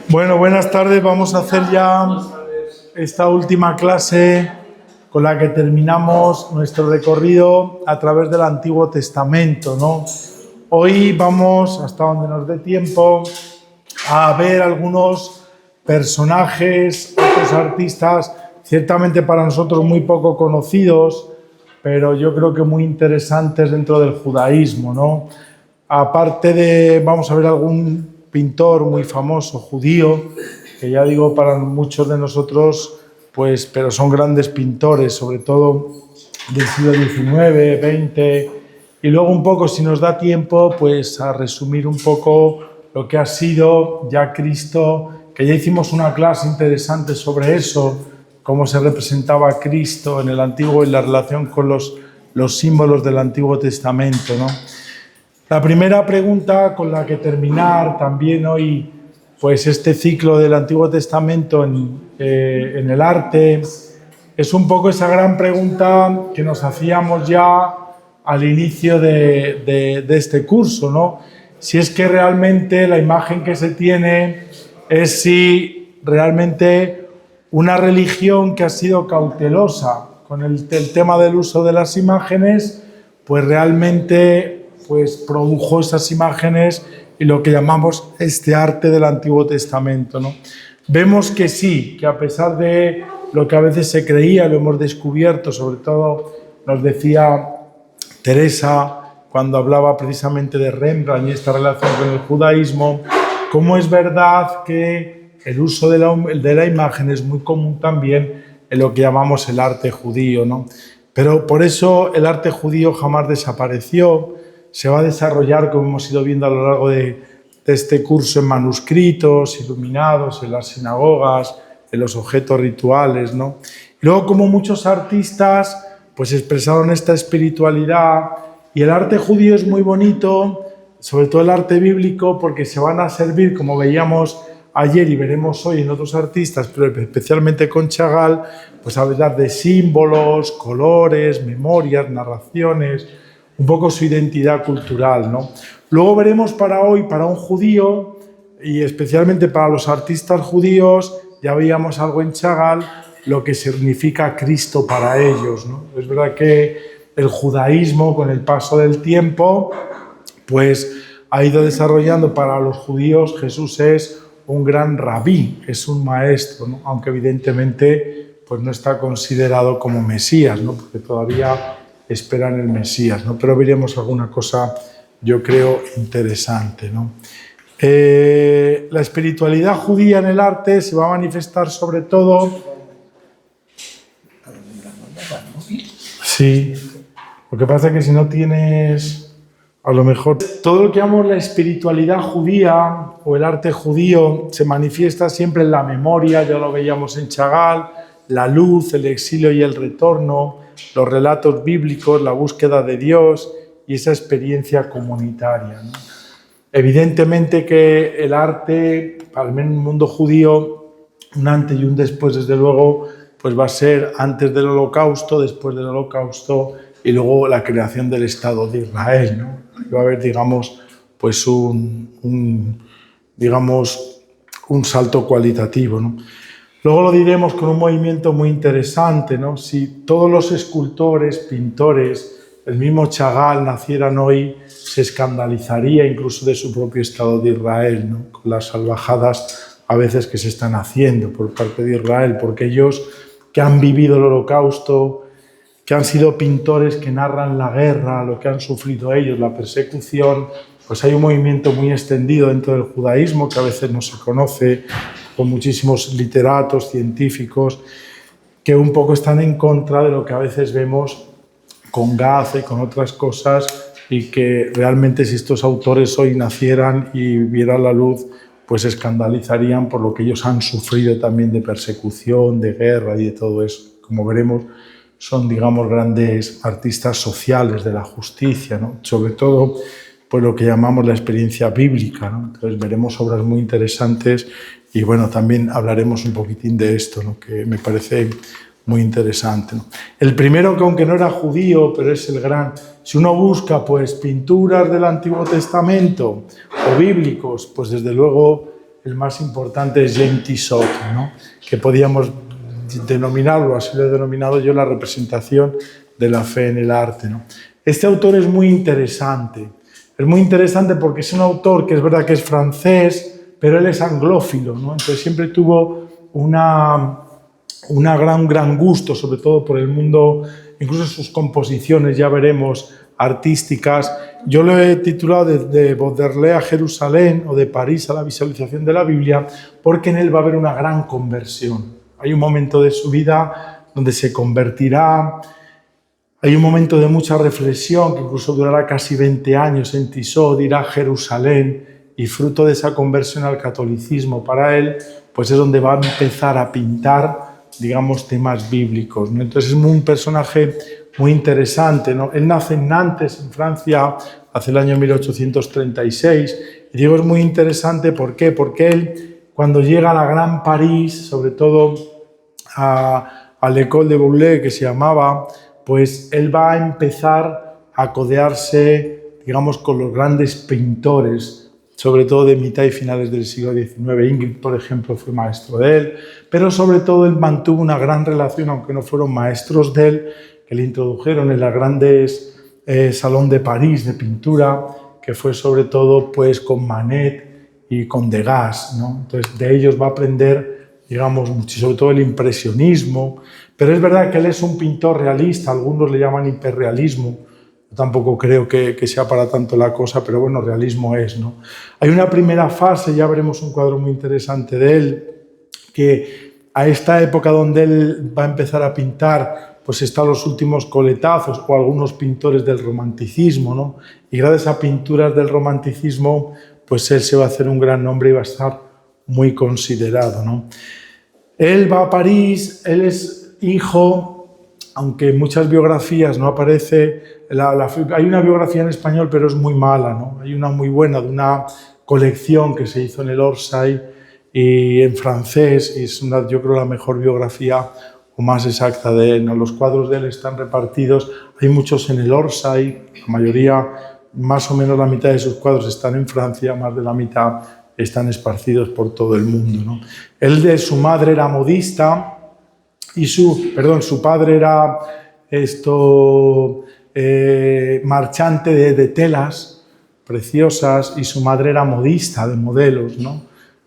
Bueno, buenas tardes. Vamos a hacer ya esta última clase con la que terminamos nuestro recorrido a través del Antiguo Testamento, ¿no? Hoy vamos, hasta donde nos dé tiempo, a ver algunos personajes, otros artistas, ciertamente para nosotros muy poco conocidos, pero yo creo que muy interesantes dentro del judaísmo, ¿no? Aparte de, vamos a ver algún pintor muy famoso, judío, que ya digo para muchos de nosotros, pues, pero son grandes pintores, sobre todo del siglo XIX, XX, y luego un poco, si nos da tiempo, pues a resumir un poco lo que ha sido ya Cristo, que ya hicimos una clase interesante sobre eso, cómo se representaba a Cristo en el Antiguo y la relación con los símbolos del Antiguo Testamento, ¿no? La primera pregunta con la que terminar también hoy, pues este ciclo del Antiguo Testamento en el arte, es un poco esa gran pregunta que nos hacíamos ya al inicio de este curso, ¿no? Si es que realmente la imagen que se tiene es si realmente una religión que ha sido cautelosa con el tema del uso de las imágenes, pues realmente pues produjo esas imágenes y lo que llamamos este arte del Antiguo Testamento, ¿no? Vemos que sí, que a pesar de lo que a veces se creía, lo hemos descubierto, sobre todo nos decía Teresa cuando hablaba precisamente de Rembrandt y esta relación con el judaísmo, cómo es verdad que el uso de la imagen es muy común también en lo que llamamos el arte judío, ¿no? Pero por eso el arte judío jamás desapareció, se va a desarrollar, como hemos ido viendo a lo largo de este curso, en manuscritos, iluminados, en las sinagogas, en los objetos rituales, ¿no? Luego, como muchos artistas, pues expresaron esta espiritualidad, y el arte judío es muy bonito, sobre todo el arte bíblico, porque se van a servir, como veíamos ayer y veremos hoy en otros artistas, pero especialmente con Chagall, pues a hablar de símbolos, colores, memorias, narraciones, un poco su identidad cultural, ¿no? Luego veremos para hoy, para un judío, y especialmente para los artistas judíos, ya veíamos algo en Chagall, lo que significa Cristo para ellos, ¿no? Es verdad que el judaísmo, con el paso del tiempo, pues ha ido desarrollando para los judíos, Jesús es un gran rabí, es un maestro, ¿no? Aunque evidentemente pues no está considerado como Mesías, ¿no? Porque todavía esperan el Mesías, ¿no? Pero veremos alguna cosa, yo creo, interesante, ¿no? La espiritualidad judía en el arte se va a manifestar sobre todo... Sí, lo que pasa es que si no tienes, a lo mejor... Todo lo que llamamos la espiritualidad judía o el arte judío se manifiesta siempre en la memoria, ya lo veíamos en Chagall, la luz, el exilio y el retorno, los relatos bíblicos, la búsqueda de Dios y esa experiencia comunitaria, ¿no? Evidentemente que el arte, al menos en el mundo judío, un antes y un después, desde luego, pues va a ser antes del Holocausto, después del Holocausto y luego la creación del Estado de Israel, ¿no? Va a haber, digamos, pues un salto cualitativo, ¿no? Luego lo diremos con un movimiento muy interesante, ¿no? Si todos los escultores, pintores, el mismo Chagall nacieran hoy, se escandalizaría incluso de su propio Estado de Israel, ¿no? Con las salvajadas a veces que se están haciendo por parte de Israel, porque ellos que han vivido el Holocausto, que han sido pintores que narran la guerra, lo que han sufrido ellos, la persecución, pues hay un movimiento muy extendido dentro del judaísmo que a veces no se conoce, con muchísimos literatos, científicos, que un poco están en contra de lo que a veces vemos con Gaza y con otras cosas, y que realmente si estos autores hoy nacieran y vieran la luz, pues se escandalizarían por lo que ellos han sufrido también de persecución, de guerra y de todo eso. Como veremos, son, digamos, grandes artistas sociales de la justicia, ¿no? Sobre todo, pues lo que llamamos la experiencia bíblica, ¿no? Entonces veremos obras muy interesantes y, bueno, también hablaremos un poquitín de esto, ¿no? Que me parece muy interesante, ¿no? El primero, que aunque no era judío, pero es el gran... Si uno busca, pues, pinturas del Antiguo Testamento o bíblicos, pues desde luego el más importante es Jean Tissot, ¿no? Que podíamos denominarlo, así lo he denominado yo, la representación de la fe en el arte, ¿no? Este autor es muy interesante. Es muy interesante porque es un autor que es verdad que es francés, pero él es anglófilo, ¿no? Entonces siempre tuvo un gran gusto, sobre todo por el mundo, incluso sus composiciones, ya veremos, artísticas. Yo lo he titulado de Baudelaire a Jerusalén o de París a la visualización de la Biblia, porque en él va a haber una gran conversión. Hay un momento de su vida donde se convertirá. Hay un momento de mucha reflexión que incluso durará casi 20 años en Tissot, irá a Jerusalén y fruto de esa conversión al catolicismo para él, pues es donde va a empezar a pintar, digamos, temas bíblicos, ¿no? Entonces es un personaje muy interesante, ¿no? Él nace en Nantes, en Francia, hace el año 1836. Y digo, es muy interesante, ¿por qué? Porque él, cuando llega a la Gran París, sobre todo a l'École de Boulay, que se llamaba, pues él va a empezar a codearse, digamos, con los grandes pintores, sobre todo de mitad y finales del siglo XIX. Ingres, por ejemplo, fue maestro de él, pero sobre todo él mantuvo una gran relación, aunque no fueron maestros de él, que le introdujeron en los grandes Salón de París de pintura, que fue sobre todo pues con Manet y con Degas, ¿no? Entonces de ellos va a aprender, digamos, mucho, sobre todo el impresionismo. Pero es verdad que él es un pintor realista, algunos le llaman hiperrealismo. Yo tampoco creo que sea para tanto la cosa, pero bueno, realismo es, ¿no? Hay una primera fase, ya veremos un cuadro muy interesante de él, que a esta época donde él va a empezar a pintar, pues están los últimos coletazos o algunos pintores del romanticismo, ¿no? Y gracias a pinturas del romanticismo, pues él se va a hacer un gran nombre y va a estar muy considerado, ¿no? Él va a París, él es hijo, aunque en muchas biografías no aparece, hay una biografía en español, pero es muy mala, ¿no? Hay una muy buena de una colección que se hizo en el Orsay y en francés, y es yo creo la mejor biografía o más exacta de él, ¿no? Los cuadros de él están repartidos, hay muchos en el Orsay, la mayoría, más o menos la mitad de sus cuadros están en Francia, más de la mitad están esparcidos por todo el mundo, ¿no? Su madre era modista y su padre era marchante de telas preciosas y su madre era modista de modelos, ¿no?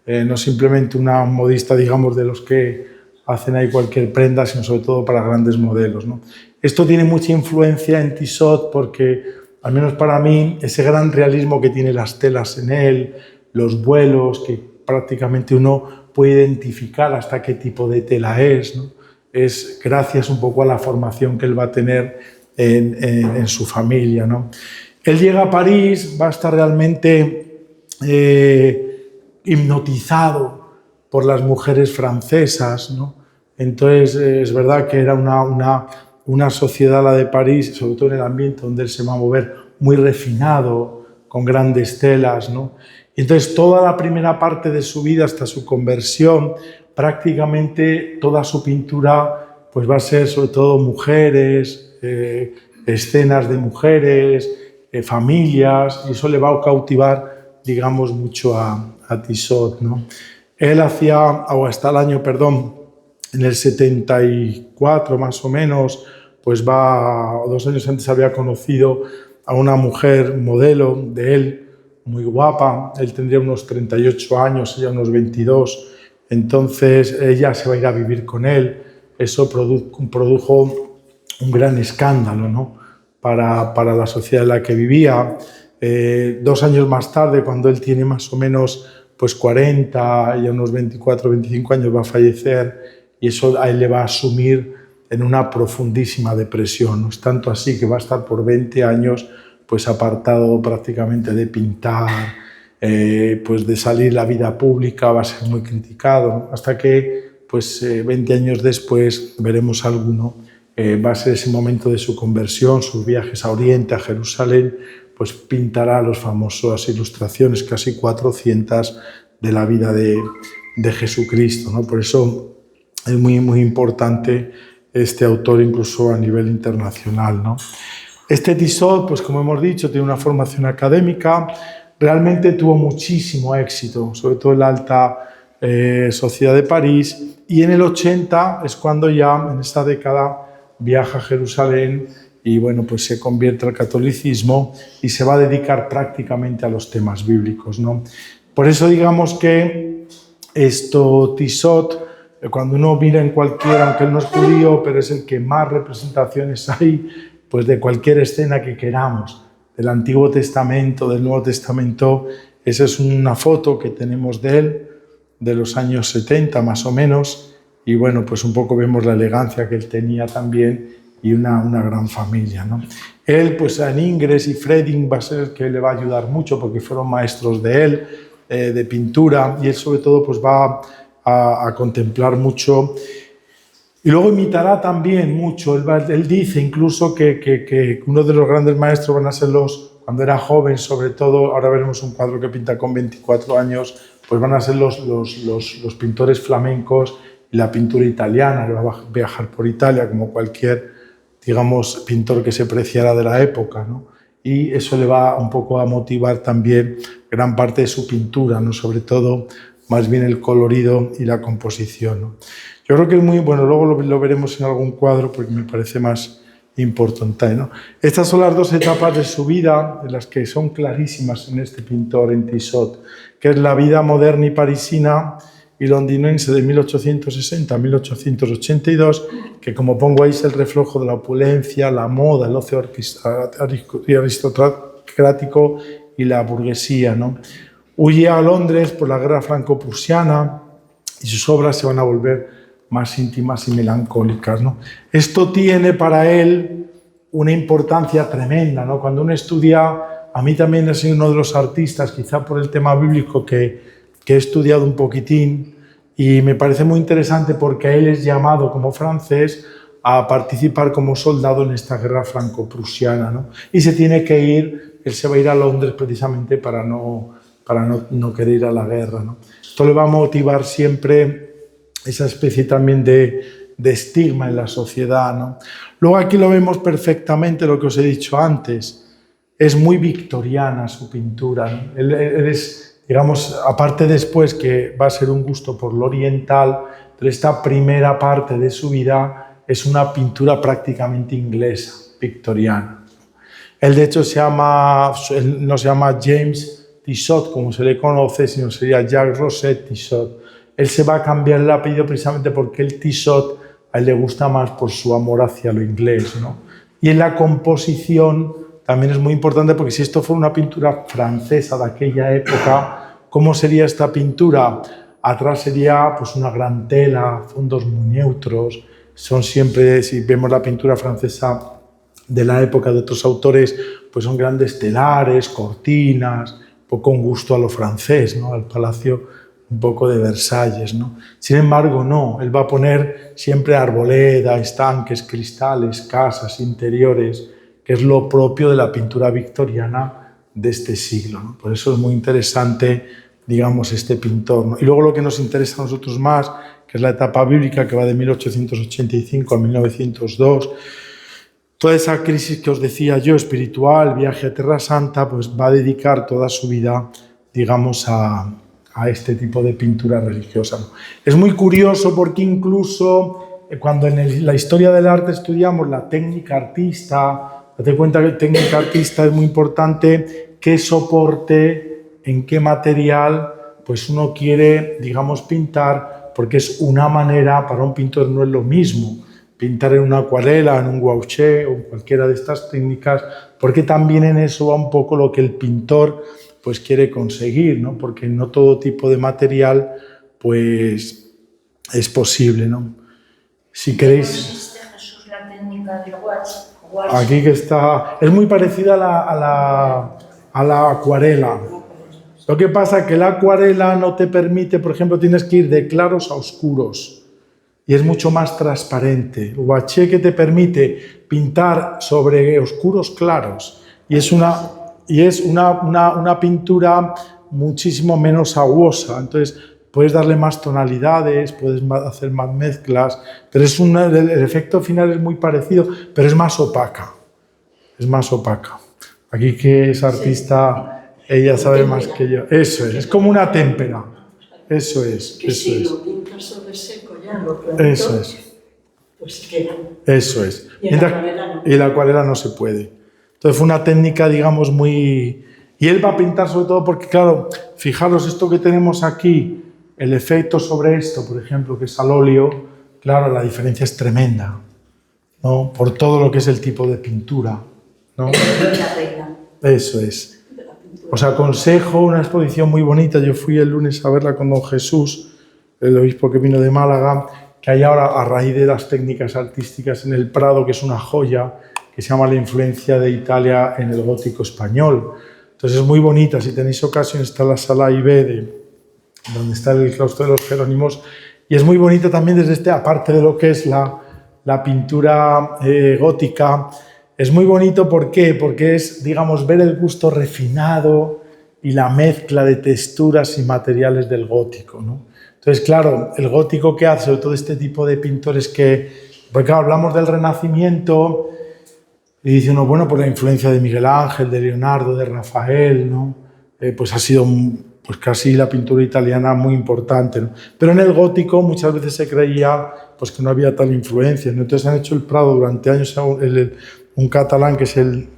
No simplemente una modista, digamos, de los que hacen ahí cualquier prenda, sino sobre todo para grandes modelos, ¿no? Esto tiene mucha influencia en Tissot porque, al menos para mí, ese gran realismo que tiene las telas en él, los vuelos, que prácticamente uno puede identificar hasta qué tipo de tela es, ¿no? Es gracias un poco a la formación que él va a tener en su familia, ¿no? Él llega a París, va a estar realmente hipnotizado por las mujeres francesas, ¿no? Entonces es verdad que era una sociedad, la de París, sobre todo en el ambiente donde él se va a mover, muy refinado, con grandes telas, ¿no? Y entonces toda la primera parte de su vida hasta su conversión, prácticamente toda su pintura pues va a ser sobre todo mujeres, escenas de mujeres, familias, y eso le va a cautivar, digamos, mucho a Tissot, ¿no? Él hasta el año, en el 74 más o menos, pues 2 años antes había conocido a una mujer modelo de él, muy guapa. Él tendría unos 38 años, ella unos 22. Entonces ella se va a ir a vivir con él. Eso produjo un gran escándalo, ¿no? para la sociedad en la que vivía. 2 años más tarde, cuando él tiene más o menos pues 40, ya unos 24, 25 años, va a fallecer, y eso a él le va a sumir en una profundísima depresión, ¿no? Es tanto así que va a estar por 20 años pues apartado prácticamente de pintar, pues de salir a la vida pública, va a ser muy criticado, ¿no? Hasta que pues 20 años después veremos alguno, va a ser ese momento de su conversión, sus viajes a Oriente, a Jerusalén, pues pintará las famosas ilustraciones, casi 400, de la vida de Jesucristo, ¿no? Por eso es muy, muy importante este autor, incluso a nivel internacional, ¿no? Este Tissot, pues como hemos dicho, tiene una formación académica, realmente tuvo muchísimo éxito, sobre todo en la alta sociedad de París, y en el 80 es cuando ya, en esta década, viaja a Jerusalén y bueno, pues se convierte al catolicismo y se va a dedicar prácticamente a los temas bíblicos, ¿no? Por eso digamos que Tissot, cuando uno mira en cualquiera, aunque él no es judío, pero es el que más representaciones hay, pues de cualquier escena que queramos, del Antiguo Testamento, del Nuevo Testamento. Esa es una foto que tenemos de él, de los años 70 más o menos, y bueno, pues un poco vemos la elegancia que él tenía también y una gran familia, ¿no? Él, pues en Ingres y Freding va a ser el que le va a ayudar mucho porque fueron maestros de él, de pintura, y él sobre todo pues va a contemplar mucho. Y luego imitará también mucho. Él dice incluso que uno de los grandes maestros van a ser cuando era joven, sobre todo, ahora veremos un cuadro que pinta con 24 años, pues van a ser los pintores flamencos y la pintura italiana. Él va a viajar por Italia como cualquier, digamos, pintor que se preciara de la época, ¿no? Y eso le va un poco a motivar también gran parte de su pintura, ¿no? Sobre todo, más bien el colorido y la composición, ¿no? Yo creo que es muy bueno, luego lo veremos en algún cuadro porque me parece más importante, ¿no? Estas son las dos etapas de su vida, de las que son clarísimas en este pintor, en Tissot, que es la vida moderna y parisina y londinense de 1860 a 1882, que como pongo ahí es el reflejo de la opulencia, la moda, el ocio aristocrático y la burguesía, ¿no? Huye a Londres por la guerra franco-prusiana y sus obras se van a volver más íntimas y melancólicas, ¿no? Esto tiene para él una importancia tremenda, ¿no? Cuando uno estudia, a mí también he sido uno de los artistas, quizá por el tema bíblico que he estudiado un poquitín, y me parece muy interesante porque él es llamado como francés a participar como soldado en esta guerra franco-prusiana, ¿no? Y se tiene que ir, él se va a ir a Londres precisamente para no querer ir a la guerra, ¿no? Esto le va a motivar siempre esa especie también de estigma en la sociedad, ¿no? Luego aquí lo vemos perfectamente, lo que os he dicho antes. Es muy victoriana su pintura, ¿no? Él es, digamos, aparte después que va a ser un gusto por lo oriental, pero esta primera parte de su vida es una pintura prácticamente inglesa, victoriana. Él de hecho no se llama James Tissot, como se le conoce, sino sería Jacques Rosset Tissot. Él se va a cambiar el apellido precisamente porque el Tissot a él le gusta más por su amor hacia lo inglés, ¿no? Y en la composición también es muy importante porque si esto fuera una pintura francesa de aquella época, ¿cómo sería esta pintura? Atrás sería pues una gran tela, fondos muy neutros. Son siempre, si vemos la pintura francesa de la época de otros autores, pues son grandes telares, cortinas, un poco un gusto a lo francés, ¿no? Al palacio un poco de Versalles, ¿no? Sin embargo, no, él va a poner siempre arboleda, estanques, cristales, casas, interiores, que es lo propio de la pintura victoriana de este siglo, ¿no? Por eso es muy interesante, digamos, este pintor, ¿no? Y luego lo que nos interesa a nosotros más, que es la etapa bíblica que va de 1885 a 1902, toda esa crisis que os decía yo, espiritual, viaje a Tierra Santa, pues va a dedicar toda su vida, digamos, a este tipo de pintura religiosa. Es muy curioso porque incluso cuando en la historia del arte estudiamos la técnica artista, date cuenta que la técnica artista es muy importante, qué soporte, en qué material, pues uno quiere, digamos, pintar, porque es una manera, para un pintor no es lo mismo pintar en una acuarela, en un gouache o en cualquiera de estas técnicas, porque también en eso va un poco lo que el pintor pues quiere conseguir, ¿no? Porque no todo tipo de material pues es posible, ¿no? Si queréis... ¿Consiste, Jesús, la técnica del gouache? Aquí que está... Es muy parecida a la acuarela. Lo que pasa es que la acuarela no te permite, por ejemplo, tienes que ir de claros a oscuros y es mucho más transparente. El gouache que te permite pintar sobre oscuros claros y es una pintura muchísimo menos aguosa, entonces puedes darle más tonalidades, puedes hacer más mezclas, pero el efecto final es muy parecido, pero es más opaca, Aquí que es artista Ella sabe más que yo. Eso es como una témpera. Eso es, Que eso si es. lo pintas sobre seco ya, lo pronto, Eso es. pues queda. Eso es. Y en la acuarela no. Y en la acuarela no se puede. Entonces fue una técnica, digamos, muy... Y él va a pintar sobre todo porque, claro, fijaros esto que tenemos aquí, el efecto sobre esto, por ejemplo, que es al óleo, claro, la diferencia es tremenda, ¿no? Por todo lo que es el tipo de pintura, ¿no? La reina. Eso es. Os aconsejo una exposición muy bonita. Yo fui el lunes a verla con don Jesús, el obispo que vino de Málaga, que hay ahora, a raíz de las técnicas artísticas en el Prado, que es una joya, que se llama La influencia de Italia en el gótico español. Entonces es muy bonita. Si tenéis ocasión, está en la sala IB, donde está el claustro de los Jerónimos, y es muy bonita también desde aparte de lo que es la pintura gótica. Es muy bonito, ¿por qué? Porque es, digamos, ver el gusto refinado y la mezcla de texturas y materiales del gótico, ¿no? Entonces, claro, el gótico que hace, sobre todo este tipo de pintores porque claro, hablamos del Renacimiento y dice uno, bueno, pues la influencia de Miguel Ángel, de Leonardo, de Rafael, ¿no? Pues ha sido pues casi la pintura italiana muy importante, ¿no? Pero en el gótico muchas veces se creía pues que no había tal influencia, ¿no? Entonces han hecho el Prado durante años, un catalán que es el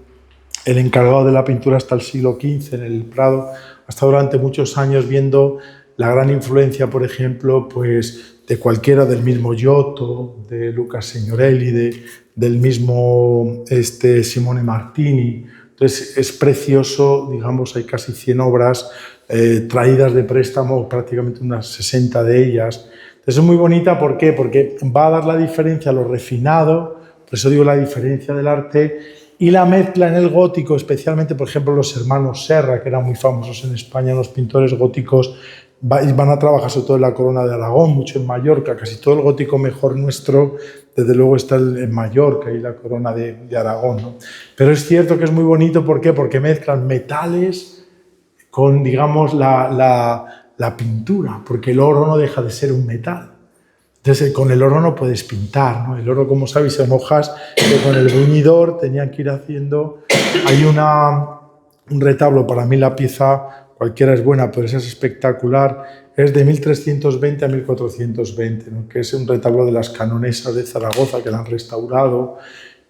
encargado de la pintura hasta el siglo XV en el Prado, ha estado durante muchos años viendo la gran influencia, por ejemplo, pues de cualquiera, del mismo Giotto, de Luca Signorelli, del mismo Simone Martini. Entonces es precioso, digamos, hay casi 100 obras traídas de préstamo, prácticamente unas 60 de ellas. Entonces es muy bonita, ¿por qué? Porque va a dar la diferencia a lo refinado, por eso digo la diferencia del arte, y la mezcla en el gótico, especialmente, por ejemplo, los hermanos Serra, que eran muy famosos en España, los pintores góticos, van a trabajar sobre todo en la corona de Aragón, mucho en Mallorca, casi todo el gótico mejor nuestro, desde luego está en Mallorca y la corona de Aragón, ¿no? Pero es cierto que es muy bonito, ¿por qué? Porque mezclan metales con, digamos, la pintura, porque el oro no deja de ser un metal. Entonces, con el oro no puedes pintar, ¿no? El oro, como sabéis, son hojas que con el bruñidor tenían que ir haciendo. Hay un retablo, para mí la pieza, cualquiera es buena, pero esa es espectacular, es de 1320 a 1420, ¿no? Que es un retablo de las canonesas de Zaragoza, que la han restaurado,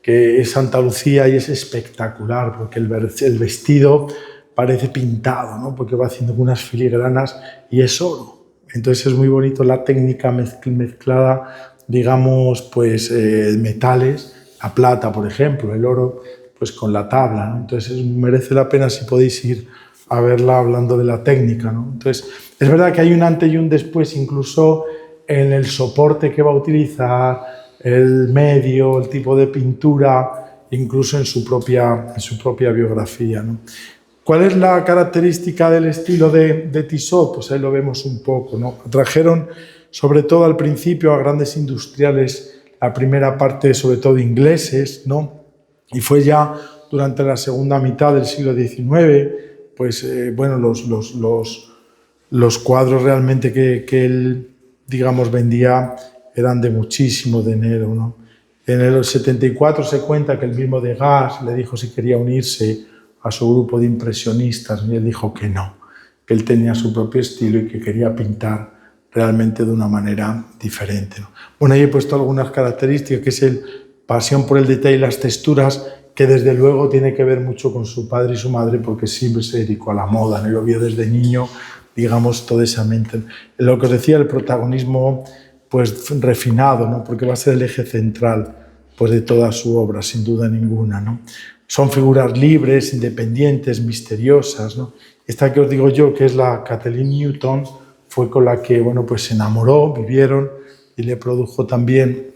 que es Santa Lucía, y es espectacular, porque el vestido parece pintado, ¿no? Porque va haciendo unas filigranas y es oro. Entonces es muy bonito la técnica mezclada, digamos, pues metales, la plata, por ejemplo, el oro, pues con la tabla, ¿no? Entonces merece la pena si podéis ir a verla hablando de la técnica, ¿no? Entonces es verdad que hay un antes y un después, incluso en el soporte que va a utilizar, el medio, el tipo de pintura, incluso en su propia biografía, ¿no? ¿Cuál es la característica del estilo de Tissot? Pues ahí lo vemos un poco, ¿no? Trajeron, sobre todo al principio, a grandes industriales, la primera parte, sobre todo ingleses, ¿no? Y fue ya durante la segunda mitad del siglo XIX, pues, bueno, los cuadros realmente que él, digamos, vendía eran de muchísimo dinero, ¿no? En el 74 se cuenta que el mismo Degas le dijo si quería unirse a su grupo de impresionistas, y él dijo que no, que él tenía su propio estilo y que quería pintar realmente de una manera diferente, ¿no? Bueno, ahí he puesto algunas características, que es el pasión por el detalle y las texturas, que desde luego tiene que ver mucho con su padre y su madre, porque siempre se dedicó a la moda, ¿no? Y lo vio desde niño, digamos, toda esa mente. Lo que os decía, el protagonismo pues refinado, ¿no? Porque va a ser el eje central pues, de toda su obra, sin duda ninguna, ¿no? Son figuras libres, independientes, misteriosas, ¿no? Esta que os digo yo, que es la Kathleen Newton, fue con la que, bueno, pues se enamoró, vivieron, y le produjo también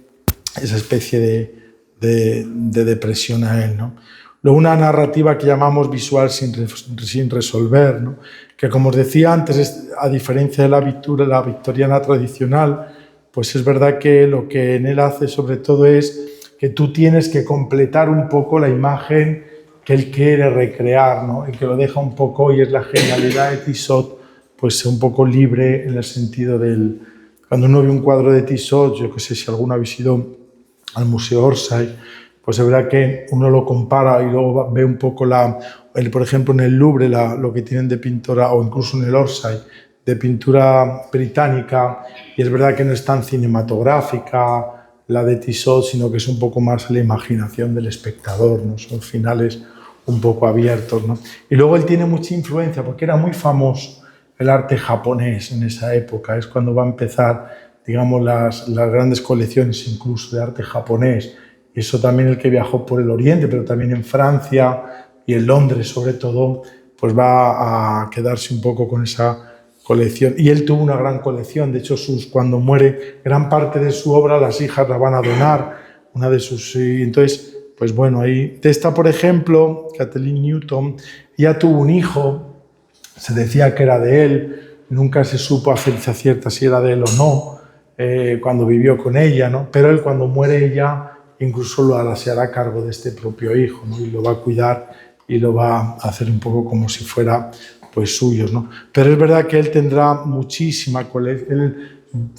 esa especie de depresión a él, ¿no? Luego una narrativa que llamamos visual sin resolver, ¿no? Que, como os decía antes, a diferencia de la victoriana tradicional, pues es verdad que lo que en él hace sobre todo es que tú tienes que completar un poco la imagen que él quiere recrear, ¿no? Y que lo deja un poco, y es la genialidad de Tissot, pues un poco libre en el sentido del... Cuando uno ve un cuadro de Tissot, yo que sé si alguno habéis ido al Museo Orsay, pues es verdad que uno lo compara y luego ve un poco por ejemplo, en el Louvre lo que tienen de pintura, o incluso en el Orsay, de pintura británica, y es verdad que no es tan cinematográfica la de Tissot, sino que es un poco más la imaginación del espectador, ¿no? Son finales un poco abiertos, ¿no? Y luego él tiene mucha influencia, porque era muy famoso el arte japonés en esa época, es cuando va a empezar, digamos, las grandes colecciones incluso de arte japonés, y eso también el que viajó por el Oriente, pero también en Francia y en Londres sobre todo, pues va a quedarse un poco con esa colección. Y él tuvo una gran colección, de hecho cuando muere gran parte de su obra las hijas la van a donar, entonces, pues bueno, ahí de esta, por ejemplo, Kathleen Newton ya tuvo un hijo, se decía que era de él, nunca se supo a ciencia cierta si era de él o no, cuando vivió con ella, ¿no? Pero él, cuando muere ella, incluso se hará cargo de este propio hijo, ¿no? Y lo va a cuidar y lo va a hacer un poco como si fuera, pues, suyos, ¿no? Pero es verdad que él tendrá muchísima colección.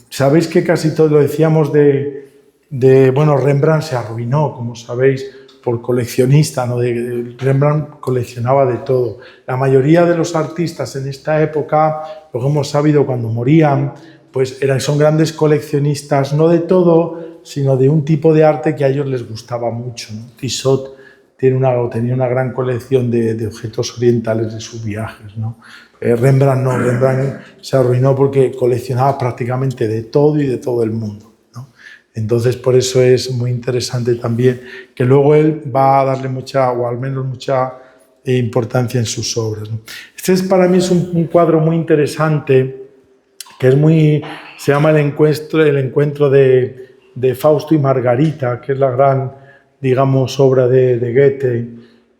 Sabéis que casi todo lo decíamos bueno, Rembrandt se arruinó, como sabéis, por coleccionista, ¿no? Rembrandt coleccionaba de todo. La mayoría de los artistas en esta época, lo que hemos sabido cuando morían, pues son grandes coleccionistas, no de todo, sino de un tipo de arte que a ellos les gustaba mucho, ¿no? Tissot tenía una gran colección de objetos orientales de sus viajes, ¿no? Rembrandt no, Rembrandt se arruinó porque coleccionaba prácticamente de todo y de todo el mundo. Entonces, por eso es muy interesante también que luego él va a darle mucha, o al menos mucha importancia en sus obras, ¿no? Para mí es un cuadro muy interesante, que se llama el encuentro de Fausto y Margarita, que es la gran, digamos, obra de Goethe.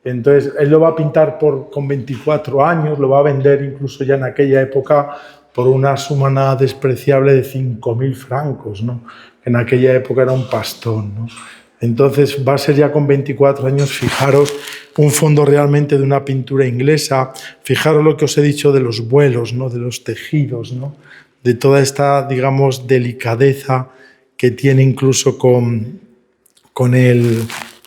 Entonces, él lo va a pintar con 24 años, lo va a vender incluso ya en aquella época por una suma nada despreciable de 5.000 francos, ¿no? En aquella época era un pastón, ¿no? Entonces va a ser ya con 24 años, fijaros, un fondo realmente de una pintura inglesa. Fijaros lo que os he dicho de los vuelos, ¿no? De los tejidos, ¿no? De toda esta, digamos, delicadeza que tiene incluso con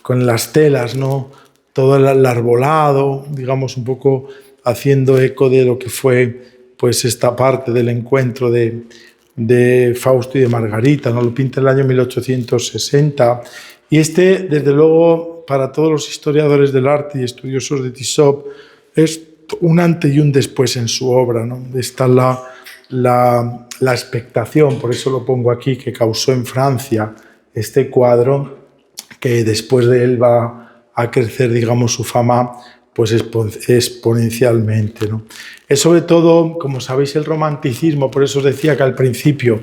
las telas, ¿no? Todo el arbolado, digamos, un poco haciendo eco de lo que fue, pues, esta parte del encuentro de Fausto y de Margarita, ¿no? Lo pinta en el año 1860. Y desde luego, para todos los historiadores del arte y estudiosos de Tissot, es un antes y un después en su obra, ¿no? Está la expectación, por eso lo pongo aquí, que causó en Francia este cuadro, que después de él va a crecer, digamos, su fama, pues exponencialmente, ¿no? Es sobre todo, como sabéis, el romanticismo, por eso os decía que al principio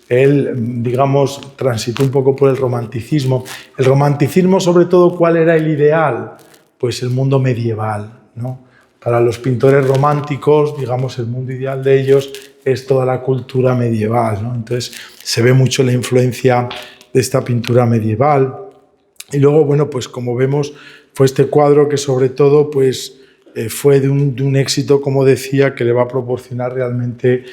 él, digamos, transitó un poco por el romanticismo. El romanticismo, sobre todo, ¿cuál era el ideal? Pues el mundo medieval, ¿no? Para los pintores románticos, digamos, el mundo ideal de ellos es toda la cultura medieval, ¿no? Entonces se ve mucho la influencia de esta pintura medieval. Y luego, bueno, pues como vemos, fue este cuadro que sobre todo, pues, fue de un éxito, como decía, que le va a proporcionar realmente,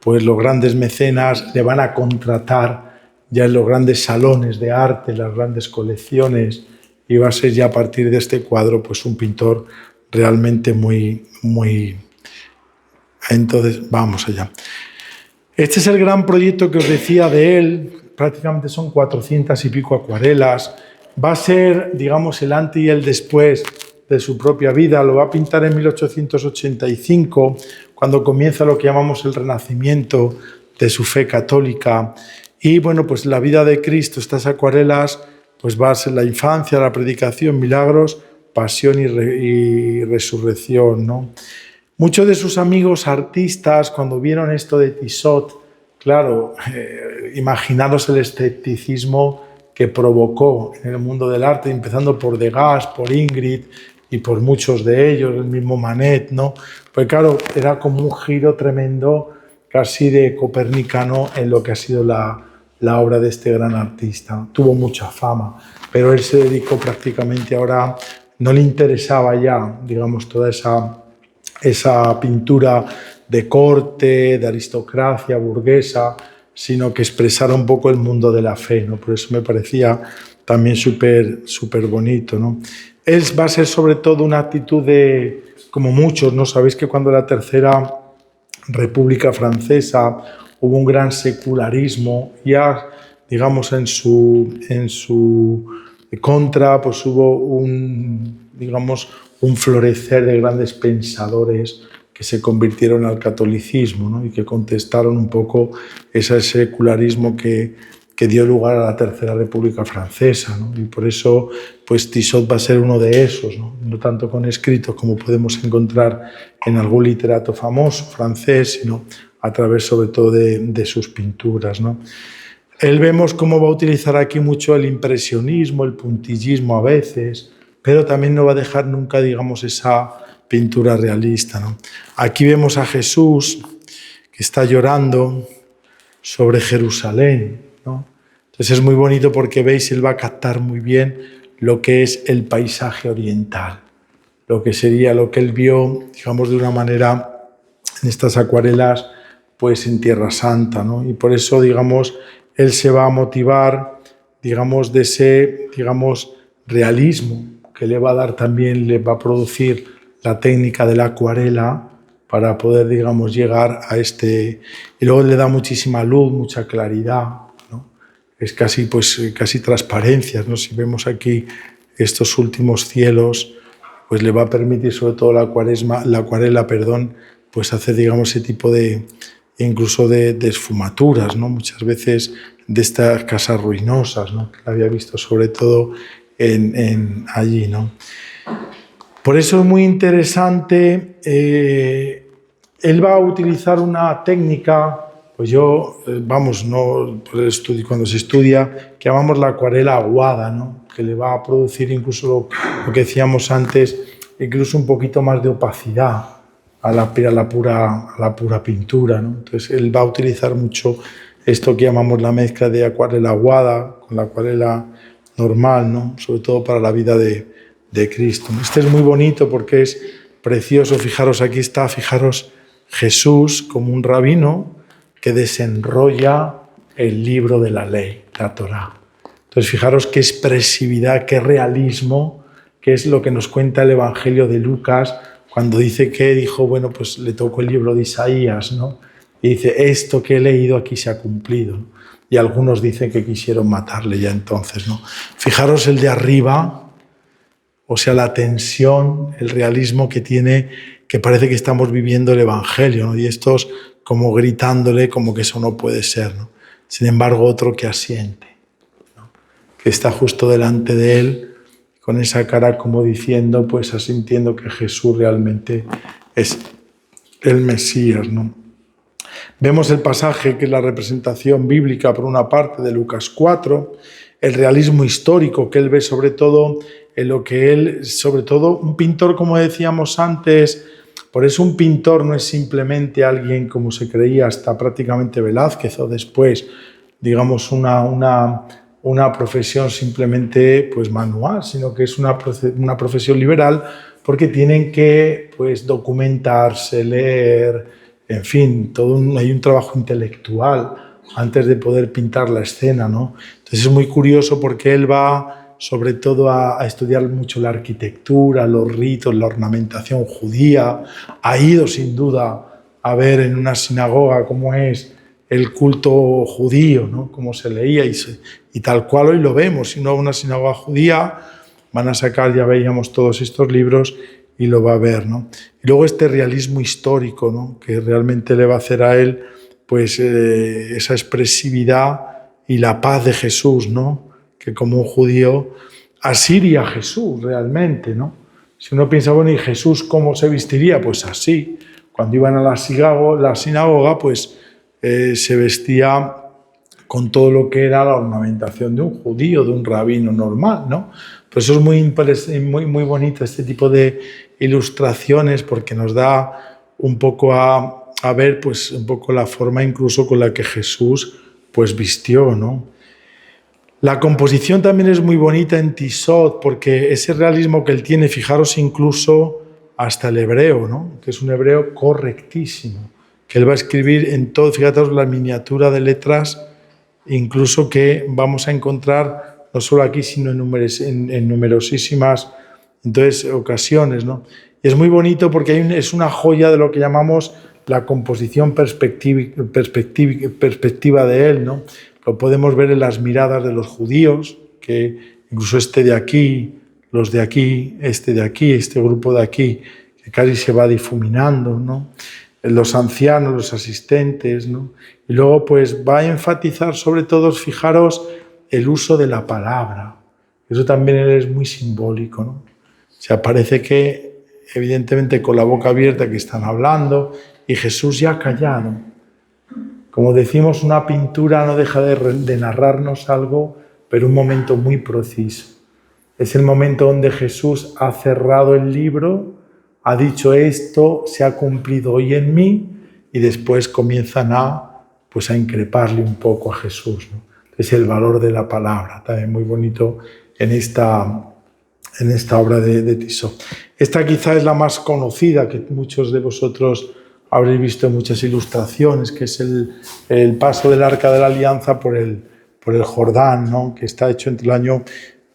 pues, los grandes mecenas le van a contratar ya en los grandes salones de arte, las grandes colecciones, y va a ser ya a partir de este cuadro, pues, un pintor realmente muy, muy... Entonces, vamos allá. Este es el gran proyecto que os decía de él, prácticamente son 400 y pico acuarelas. Va a ser, digamos, el antes y el después de su propia vida. Lo va a pintar en 1885, cuando comienza lo que llamamos el renacimiento de su fe católica. Y bueno, pues la vida de Cristo, estas acuarelas, pues va a ser la infancia, la predicación, milagros, pasión y resurrección, ¿no? Muchos de sus amigos artistas, cuando vieron esto de Tissot, claro, imaginaros el escepticismo que provocó en el mundo del arte, empezando por Degas, por Ingrid y por muchos de ellos, el mismo Manet, ¿no? Pues claro, era como un giro tremendo, casi de copernicano, en lo que ha sido la obra de este gran artista. Tuvo mucha fama, pero él se dedicó prácticamente ahora, no le interesaba ya, digamos, toda esa pintura de corte, de aristocracia burguesa, sino que expresara un poco el mundo de la fe, ¿no? Por eso me parecía también súper bonito, ¿no? Él va a ser sobre todo una actitud de, como muchos, ¿no? Sabéis que cuando la Tercera República Francesa hubo un gran secularismo, ya digamos en su contra, pues hubo un florecer de grandes pensadores que se convirtieron al catolicismo, ¿no? Y que contestaron un poco ese secularismo que dio lugar a la Tercera República Francesa, ¿no? Y por eso pues Tissot va a ser uno de esos, ¿no? No tanto con escritos como podemos encontrar en algún literato famoso francés, sino a través sobre todo de sus pinturas, ¿no? Él vemos cómo va a utilizar aquí mucho el impresionismo, el puntillismo a veces, pero también no va a dejar nunca, digamos, esa pintura realista, ¿no? Aquí vemos a Jesús que está llorando sobre Jerusalén, ¿no? Entonces es muy bonito porque veis, él va a captar muy bien lo que es el paisaje oriental, lo que sería lo que él vio, digamos, de una manera en estas acuarelas, pues en Tierra Santa, ¿no? Y por eso, digamos, él se va a motivar, digamos, de ese, digamos, realismo que le va a dar también, le va a producir la técnica de la acuarela para poder, digamos, llegar a este... Y luego le da muchísima luz, mucha claridad, ¿no? Es casi, pues, casi transparencias, ¿no? Si vemos aquí estos últimos cielos, pues le va a permitir, sobre todo la acuarela, pues hacer, digamos, ese tipo de, incluso de esfumaturas, ¿no? Muchas veces de estas casas ruinosas, ¿no? Que la había visto sobre todo allí, ¿no? Por eso es muy interesante, él va a utilizar una técnica, pues yo, vamos, no, cuando se estudia, que llamamos la acuarela aguada, ¿no? Que le va a producir incluso lo que decíamos antes, incluso un poquito más de opacidad a la pura pintura, ¿no? Entonces él va a utilizar mucho esto que llamamos la mezcla de acuarela aguada con la acuarela normal, ¿no? Sobre todo para la vida de Cristo. Este es muy bonito porque es precioso. Fijaros, aquí está, fijaros, Jesús como un rabino que desenrolla el libro de la ley, la Torá. Entonces fijaros qué expresividad, qué realismo, que es lo que nos cuenta el Evangelio de Lucas cuando dice que dijo, bueno, pues le tocó el libro de Isaías, ¿no? Y dice, esto que he leído aquí se ha cumplido, ¿no? Y algunos dicen que quisieron matarle ya entonces, ¿no? Fijaros el de arriba, o sea, la tensión, el realismo que tiene, que parece que estamos viviendo el Evangelio, ¿no? Y estos como gritándole como que eso no puede ser, ¿no? Sin embargo, otro que asiente, ¿no? Que está justo delante de él, con esa cara como diciendo, pues asintiendo que Jesús realmente es el Mesías, ¿no? Vemos el pasaje que es la representación bíblica por una parte de Lucas 4, el realismo histórico que él ve sobre todo en lo que él, sobre todo un pintor, como decíamos antes, por eso un pintor no es simplemente alguien como se creía hasta prácticamente Velázquez o después, digamos una profesión simplemente pues manual, sino que es una profesión liberal porque tienen que pues documentarse, leer, en fin, hay un trabajo intelectual antes de poder pintar la escena, ¿no? Entonces es muy curioso porque él va sobre todo a estudiar mucho la arquitectura, los ritos, la ornamentación judía. Ha ido sin duda a ver en una sinagoga cómo es el culto judío, ¿no? Cómo se leía y tal cual hoy lo vemos. Si no, una sinagoga judía van a sacar, ya veíamos todos estos libros y lo va a ver, ¿no? Y luego este realismo histórico, ¿no? Que realmente le va a hacer a él pues esa expresividad y la paz de Jesús, ¿no? Que como un judío asiría a Jesús realmente, ¿no? Si uno piensa, bueno, ¿y Jesús cómo se vestiría? Pues así. Cuando iban a la sinagoga, pues se vestía con todo lo que era la ornamentación de un judío, de un rabino normal, ¿no? Por eso es muy bonito este tipo de ilustraciones porque nos da un poco a ver pues un poco la forma incluso con la que Jesús pues vistió, ¿no? La composición también es muy bonita en Tissot porque ese realismo que él tiene, fijaros incluso hasta el hebreo, ¿no? Que es un hebreo correctísimo, que él va a escribir en todo, fíjate la miniatura de letras, incluso que vamos a encontrar no solo aquí, sino en numerosísimas ocasiones, ¿no? Y es muy bonito porque es una joya de lo que llamamos la composición perspectiva de él, ¿no? Lo podemos ver en las miradas de los judíos, que incluso este de aquí, los de aquí, este grupo de aquí, que casi se va difuminando, ¿no? Los ancianos, los asistentes, ¿no? Y luego pues va a enfatizar sobre todo, fijaros, el uso de la palabra. Eso también es muy simbólico, ¿no? O sea, parece que evidentemente con la boca abierta que están hablando y Jesús ya callado. Como decimos, una pintura no deja de narrarnos algo, pero un momento muy preciso. Es el momento donde Jesús ha cerrado el libro, ha dicho esto se ha cumplido hoy en mí, y después comienzan a increparle un poco a Jesús, ¿no? Es el valor de la palabra, también muy bonito en esta obra de Tissot. Esta quizá es la más conocida, que muchos de vosotros habréis visto en muchas ilustraciones, que es el paso del Arca de la Alianza por el Jordán, ¿no? Que está hecho entre el año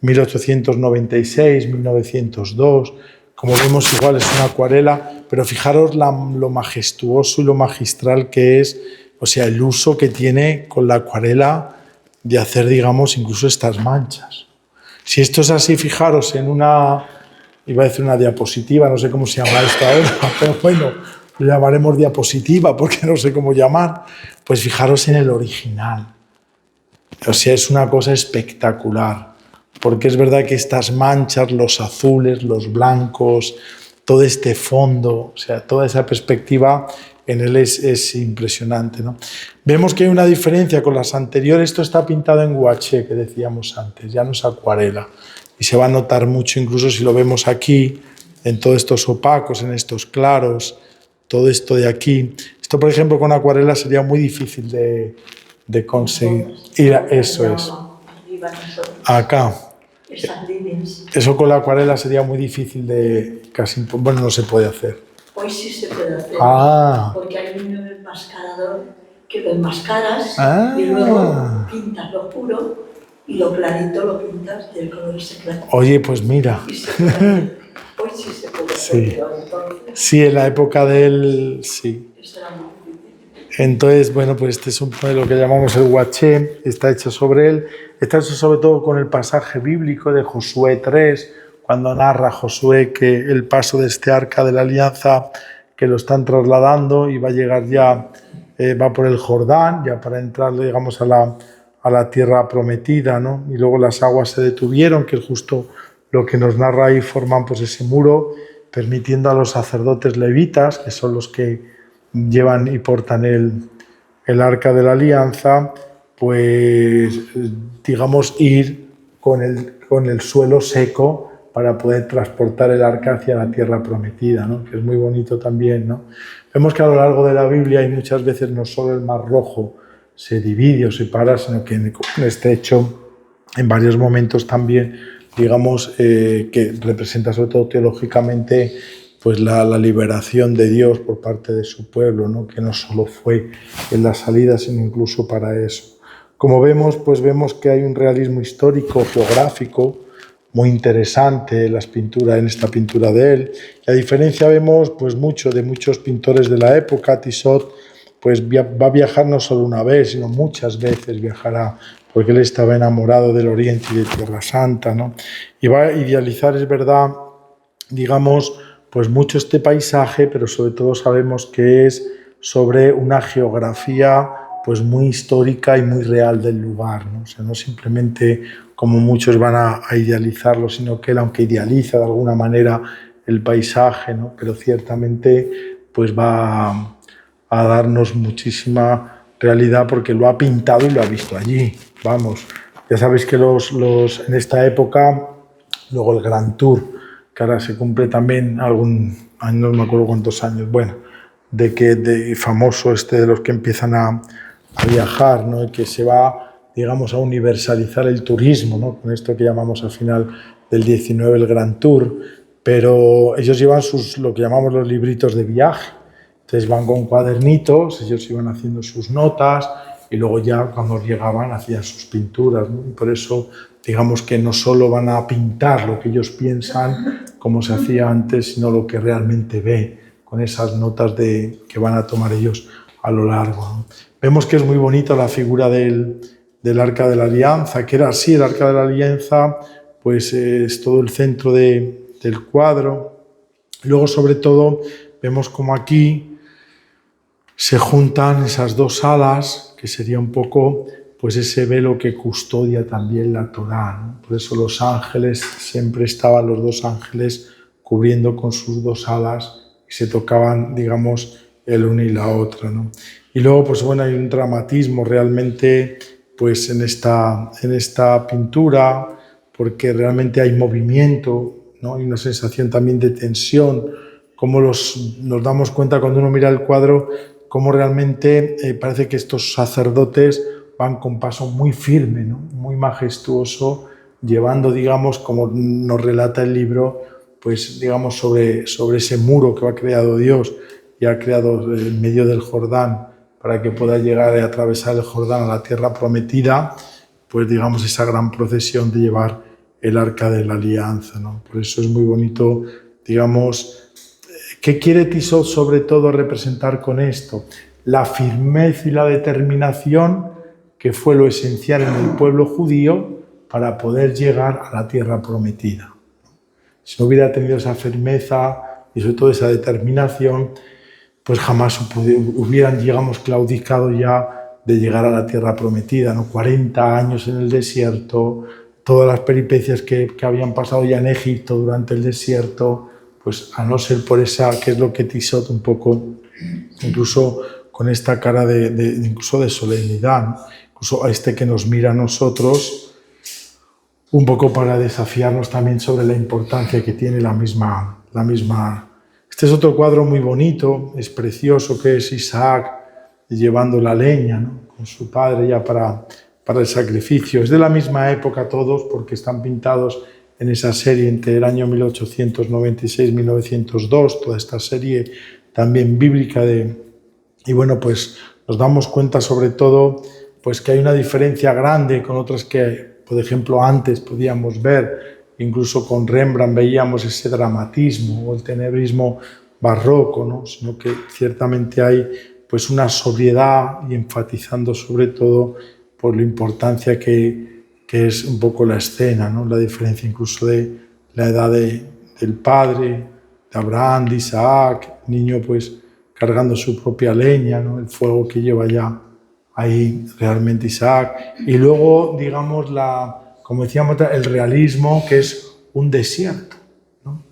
1896, 1902. Como vemos, igual es una acuarela, pero fijaros lo majestuoso y lo magistral que es, o sea, el uso que tiene con la acuarela de hacer, digamos, incluso estas manchas. Si esto es así, fijaros en iba a decir una diapositiva, no sé cómo se llama esto ahora, pero bueno, lo llamaremos diapositiva porque no sé cómo llamar, pues fijaros en el original. O sea, es una cosa espectacular. Porque es verdad que estas manchas, los azules, los blancos, todo este fondo, o sea, toda esa perspectiva en él es impresionante, ¿no? Vemos que hay una diferencia con las anteriores. Esto está pintado en gouache, que decíamos antes, ya no es acuarela. Y se va a notar mucho, incluso si lo vemos aquí, en todos estos opacos, en estos claros, todo esto de aquí. Esto, por ejemplo, con acuarela sería muy difícil de conseguir. Eso es. Acá. Eso con la acuarela sería muy difícil no se puede hacer. Hoy sí se puede hacer, porque hay un enmascarador que lo enmascaras y luego pintas lo oscuro y lo clarito lo pintas y el color se clarito. Oye, pues mira. Hoy sí se puede hacer. Sí. Sí, en la época del... Sí. Eso era muy difícil. Entonces, bueno, pues este es lo que llamamos el gouache, está hecho sobre él. Está hecho sobre todo con el pasaje bíblico de Josué 3, cuando narra Josué que el paso de este Arca de la Alianza, que lo están trasladando y va a llegar ya, va por el Jordán, ya para entrar, digamos, a la tierra prometida, ¿no? Y luego las aguas se detuvieron, que es justo lo que nos narra ahí, forman pues ese muro, permitiendo a los sacerdotes levitas, que son los que llevan y portan el Arca de la Alianza, pues digamos ir con el suelo seco para poder transportar el arca hacia la tierra prometida, ¿no? Que es muy bonito también, ¿no? Vemos que a lo largo de la Biblia y muchas veces no solo el Mar Rojo se divide o separa, sino que en este hecho en varios momentos también, digamos, que representa sobre todo teológicamente pues la liberación de Dios por parte de su pueblo, ¿no? Que no solo fue en la salida, sino incluso para eso. Como vemos, pues vemos que hay un realismo histórico, geográfico, muy interesante en esta pintura de él. Y a diferencia vemos pues de muchos pintores de la época, Tissot pues va a viajar no solo una vez, sino muchas veces viajará, porque él estaba enamorado del Oriente y de Tierra Santa, ¿no? Y va a idealizar, es verdad, digamos, pues mucho este paisaje, pero sobre todo sabemos que es sobre una geografía pues muy histórica y muy real del lugar, ¿no? O sea, no simplemente como muchos van a idealizarlo, sino que él, aunque idealiza de alguna manera el paisaje, ¿no? Pero ciertamente pues va a darnos muchísima realidad porque lo ha pintado y lo ha visto allí. Vamos, ya sabéis que en esta época, luego el Grand Tour, que ahora se cumple también algún año, no me acuerdo cuántos años, bueno, de famoso de los que empiezan a viajar, ¿no? Y que se va, digamos, a universalizar el turismo, ¿no? Con esto que llamamos al final del 19 el Grand Tour, pero ellos llevan lo que llamamos los libritos de viaje, Entonces van con cuadernitos, ellos iban haciendo sus notas y luego ya cuando llegaban hacían sus pinturas, ¿no? Y por eso digamos que no solo van a pintar lo que ellos piensan como se hacía antes, sino lo que realmente ven con esas notas que van a tomar ellos a lo largo, ¿no? Vemos que es muy bonita la figura del Arca de la Alianza, que era así, el Arca de la Alianza pues es todo el centro del cuadro. Luego sobre todo vemos como aquí se juntan esas dos alas, que sería un poco pues ese velo que custodia también la Torá, ¿no? Por eso los ángeles, siempre estaban los dos ángeles cubriendo con sus dos alas y se tocaban, digamos, el uno y la otra, ¿no? Y luego, pues bueno, hay un dramatismo realmente pues en esta pintura, porque realmente hay movimiento, ¿no? Hay una sensación también de tensión, como nos damos cuenta cuando uno mira el cuadro, cómo realmente parece que estos sacerdotes van con paso muy firme, ¿no? Muy majestuoso, llevando, digamos, como nos relata el libro, pues digamos sobre ese muro que ha creado Dios y ha creado en medio del Jordán para que pueda llegar a atravesar el Jordán a la tierra prometida, pues digamos esa gran procesión de llevar el Arca de la Alianza, ¿no? Por eso es muy bonito, digamos. ¿Qué quiere Tissot sobre todo representar con esto? La firmeza y la determinación que fue lo esencial en el pueblo judío para poder llegar a la tierra prometida. Si no hubiera tenido esa firmeza y sobre todo esa determinación, pues jamás hubieran, digamos, claudicado ya de llegar a la tierra prometida, ¿no? 40 años en el desierto, todas las peripecias que habían pasado ya en Egipto durante el desierto, pues a no ser por esa, que es lo que Tissot un poco, incluso con esta cara incluso de solemnidad, ¿no? Incluso a este que nos mira a nosotros, un poco para desafiarnos también sobre la importancia que tiene la misma. Este es otro cuadro muy bonito, es precioso, que es Isaac llevando la leña, ¿no? Con su padre ya para el sacrificio. Es de la misma época todos, porque están pintados en esa serie entre el año 1896-1902, toda esta serie también bíblica y bueno, pues nos damos cuenta sobre todo pues que hay una diferencia grande con otras que, por ejemplo, antes podíamos ver, incluso con Rembrandt veíamos ese dramatismo o el tenebrismo barroco, ¿no? Sino que ciertamente hay pues una sobriedad y enfatizando sobre todo por la importancia que es un poco la escena, ¿no? La diferencia incluso de la edad del padre, de Abraham, de Isaac, el niño pues cargando su propia leña, ¿no? El fuego que lleva ya ahí realmente Isaac. Y luego, digamos, como decíamos, el realismo, que es un desierto, ¿no?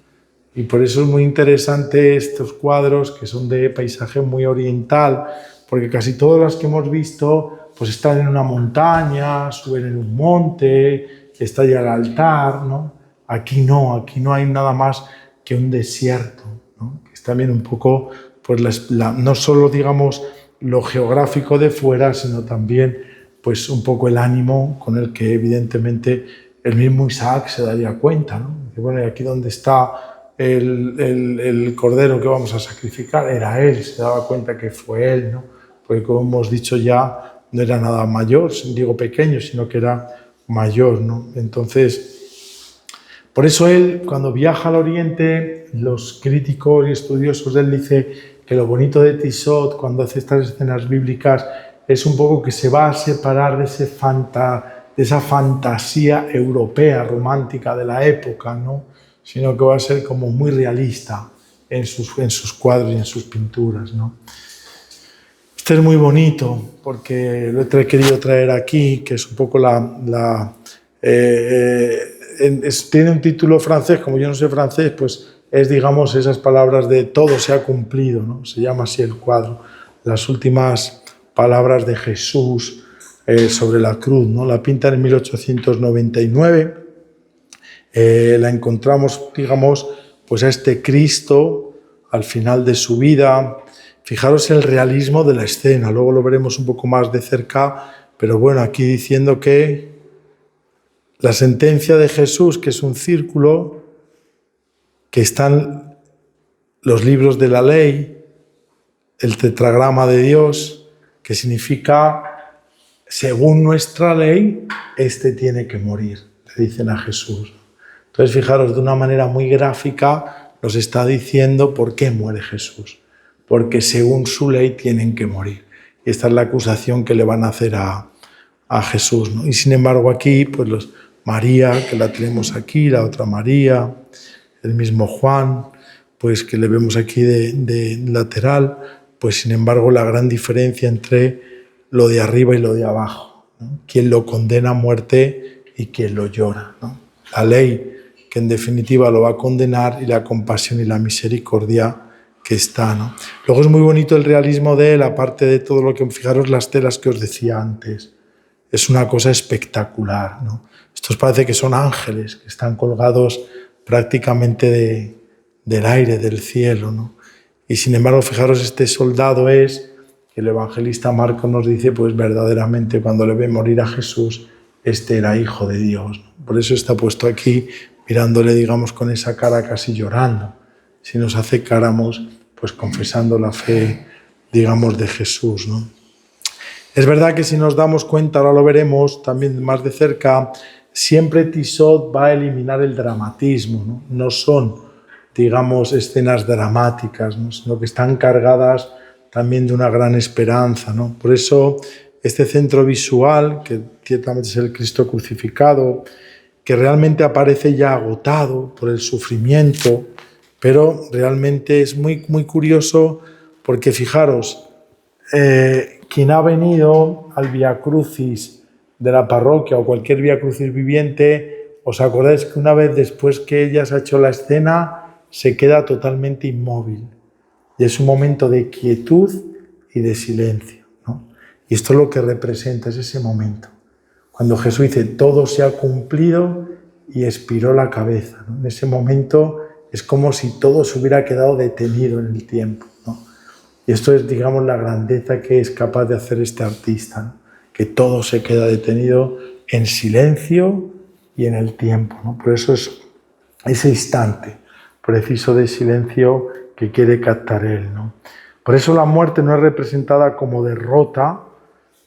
Y por eso es muy interesante estos cuadros que son de paisaje muy oriental, porque casi todos los que hemos visto pues están en una montaña, suben en un monte, está ya el altar, ¿no? Aquí no hay nada más que un desierto, ¿no? Que es también un poco, pues no solo, digamos, lo geográfico de fuera, sino también, pues un poco el ánimo con el que evidentemente el mismo Isaac se daría cuenta, ¿no? Que bueno, y aquí donde está el cordero que vamos a sacrificar, era él, se daba cuenta que fue él, ¿no? Porque como hemos dicho ya, no era nada mayor, digo pequeño, sino que era mayor, ¿no? Entonces, por eso él, cuando viaja al Oriente, los críticos y estudiosos de él dicen que lo bonito de Tissot, cuando hace estas escenas bíblicas, es un poco que se va a separar de esa fantasía europea, romántica de la época, ¿no? Sino que va a ser como muy realista en sus cuadros y en sus pinturas, ¿no? Este es muy bonito porque lo he querido traer aquí, que es un poco tiene un título francés, como yo no sé francés, pues es, digamos, esas palabras de todo se ha cumplido, ¿no? Se llama así el cuadro, las últimas palabras de Jesús sobre la cruz, ¿no? La pintan en 1899, la encontramos, digamos, pues a este Cristo al final de su vida. Fijaros el realismo de la escena, luego lo veremos un poco más de cerca, pero bueno, aquí diciendo que la sentencia de Jesús, que es un círculo, que están los libros de la ley, el tetragrama de Dios, que significa, según nuestra ley, este tiene que morir, le dicen a Jesús. Entonces, fijaros, de una manera muy gráfica nos está diciendo por qué muere Jesús. Porque según su ley tienen que morir. Y esta es la acusación que le van a hacer a Jesús, ¿no? Y sin embargo aquí, pues María, que la tenemos aquí, la otra María, el mismo Juan, pues que le vemos aquí de lateral, pues sin embargo la gran diferencia entre lo de arriba y lo de abajo, ¿no? Quien lo condena a muerte y quien lo llora, ¿no? La ley que en definitiva lo va a condenar y la compasión y la misericordia que está, ¿no? Luego es muy bonito el realismo de él, aparte de todo lo que, fijaros las telas que os decía antes, es una cosa espectacular, ¿no? Estos parece que son ángeles, que están colgados prácticamente del aire, del cielo, ¿no? Y sin embargo, fijaros, este soldado es, que el evangelista Marcos nos dice, pues verdaderamente cuando le ve morir a Jesús, este era hijo de Dios, ¿no? Por eso está puesto aquí, mirándole, digamos, con esa cara casi llorando. Si nos acercáramos, pues confesando la fe, digamos, de Jesús, ¿no? Es verdad que si nos damos cuenta, ahora lo veremos también más de cerca, siempre Tissot va a eliminar el dramatismo, ¿no? No son, digamos, escenas dramáticas, ¿no? Sino que están cargadas también de una gran esperanza, ¿no? Por eso este centro visual, que ciertamente es el Cristo crucificado, que realmente aparece ya agotado por el sufrimiento, pero realmente es muy, muy curioso porque fijaros, quien ha venido al Vía Crucis de la parroquia o cualquier Vía Crucis viviente, os acordáis que una vez después que ella se ha hecho la escena, se queda totalmente inmóvil. Y es un momento de quietud y de silencio, ¿no? Y esto es lo que representa, es ese momento. Cuando Jesús dice, todo se ha cumplido y expiró la cabeza, ¿no? En ese momento es como si todo se hubiera quedado detenido en el tiempo, ¿no? Y esto es, digamos, la grandeza que es capaz de hacer este artista, ¿no? Que todo se queda detenido en silencio y en el tiempo, ¿no? Por eso es ese instante preciso de silencio que quiere captar él, ¿no? Por eso la muerte no es representada como derrota,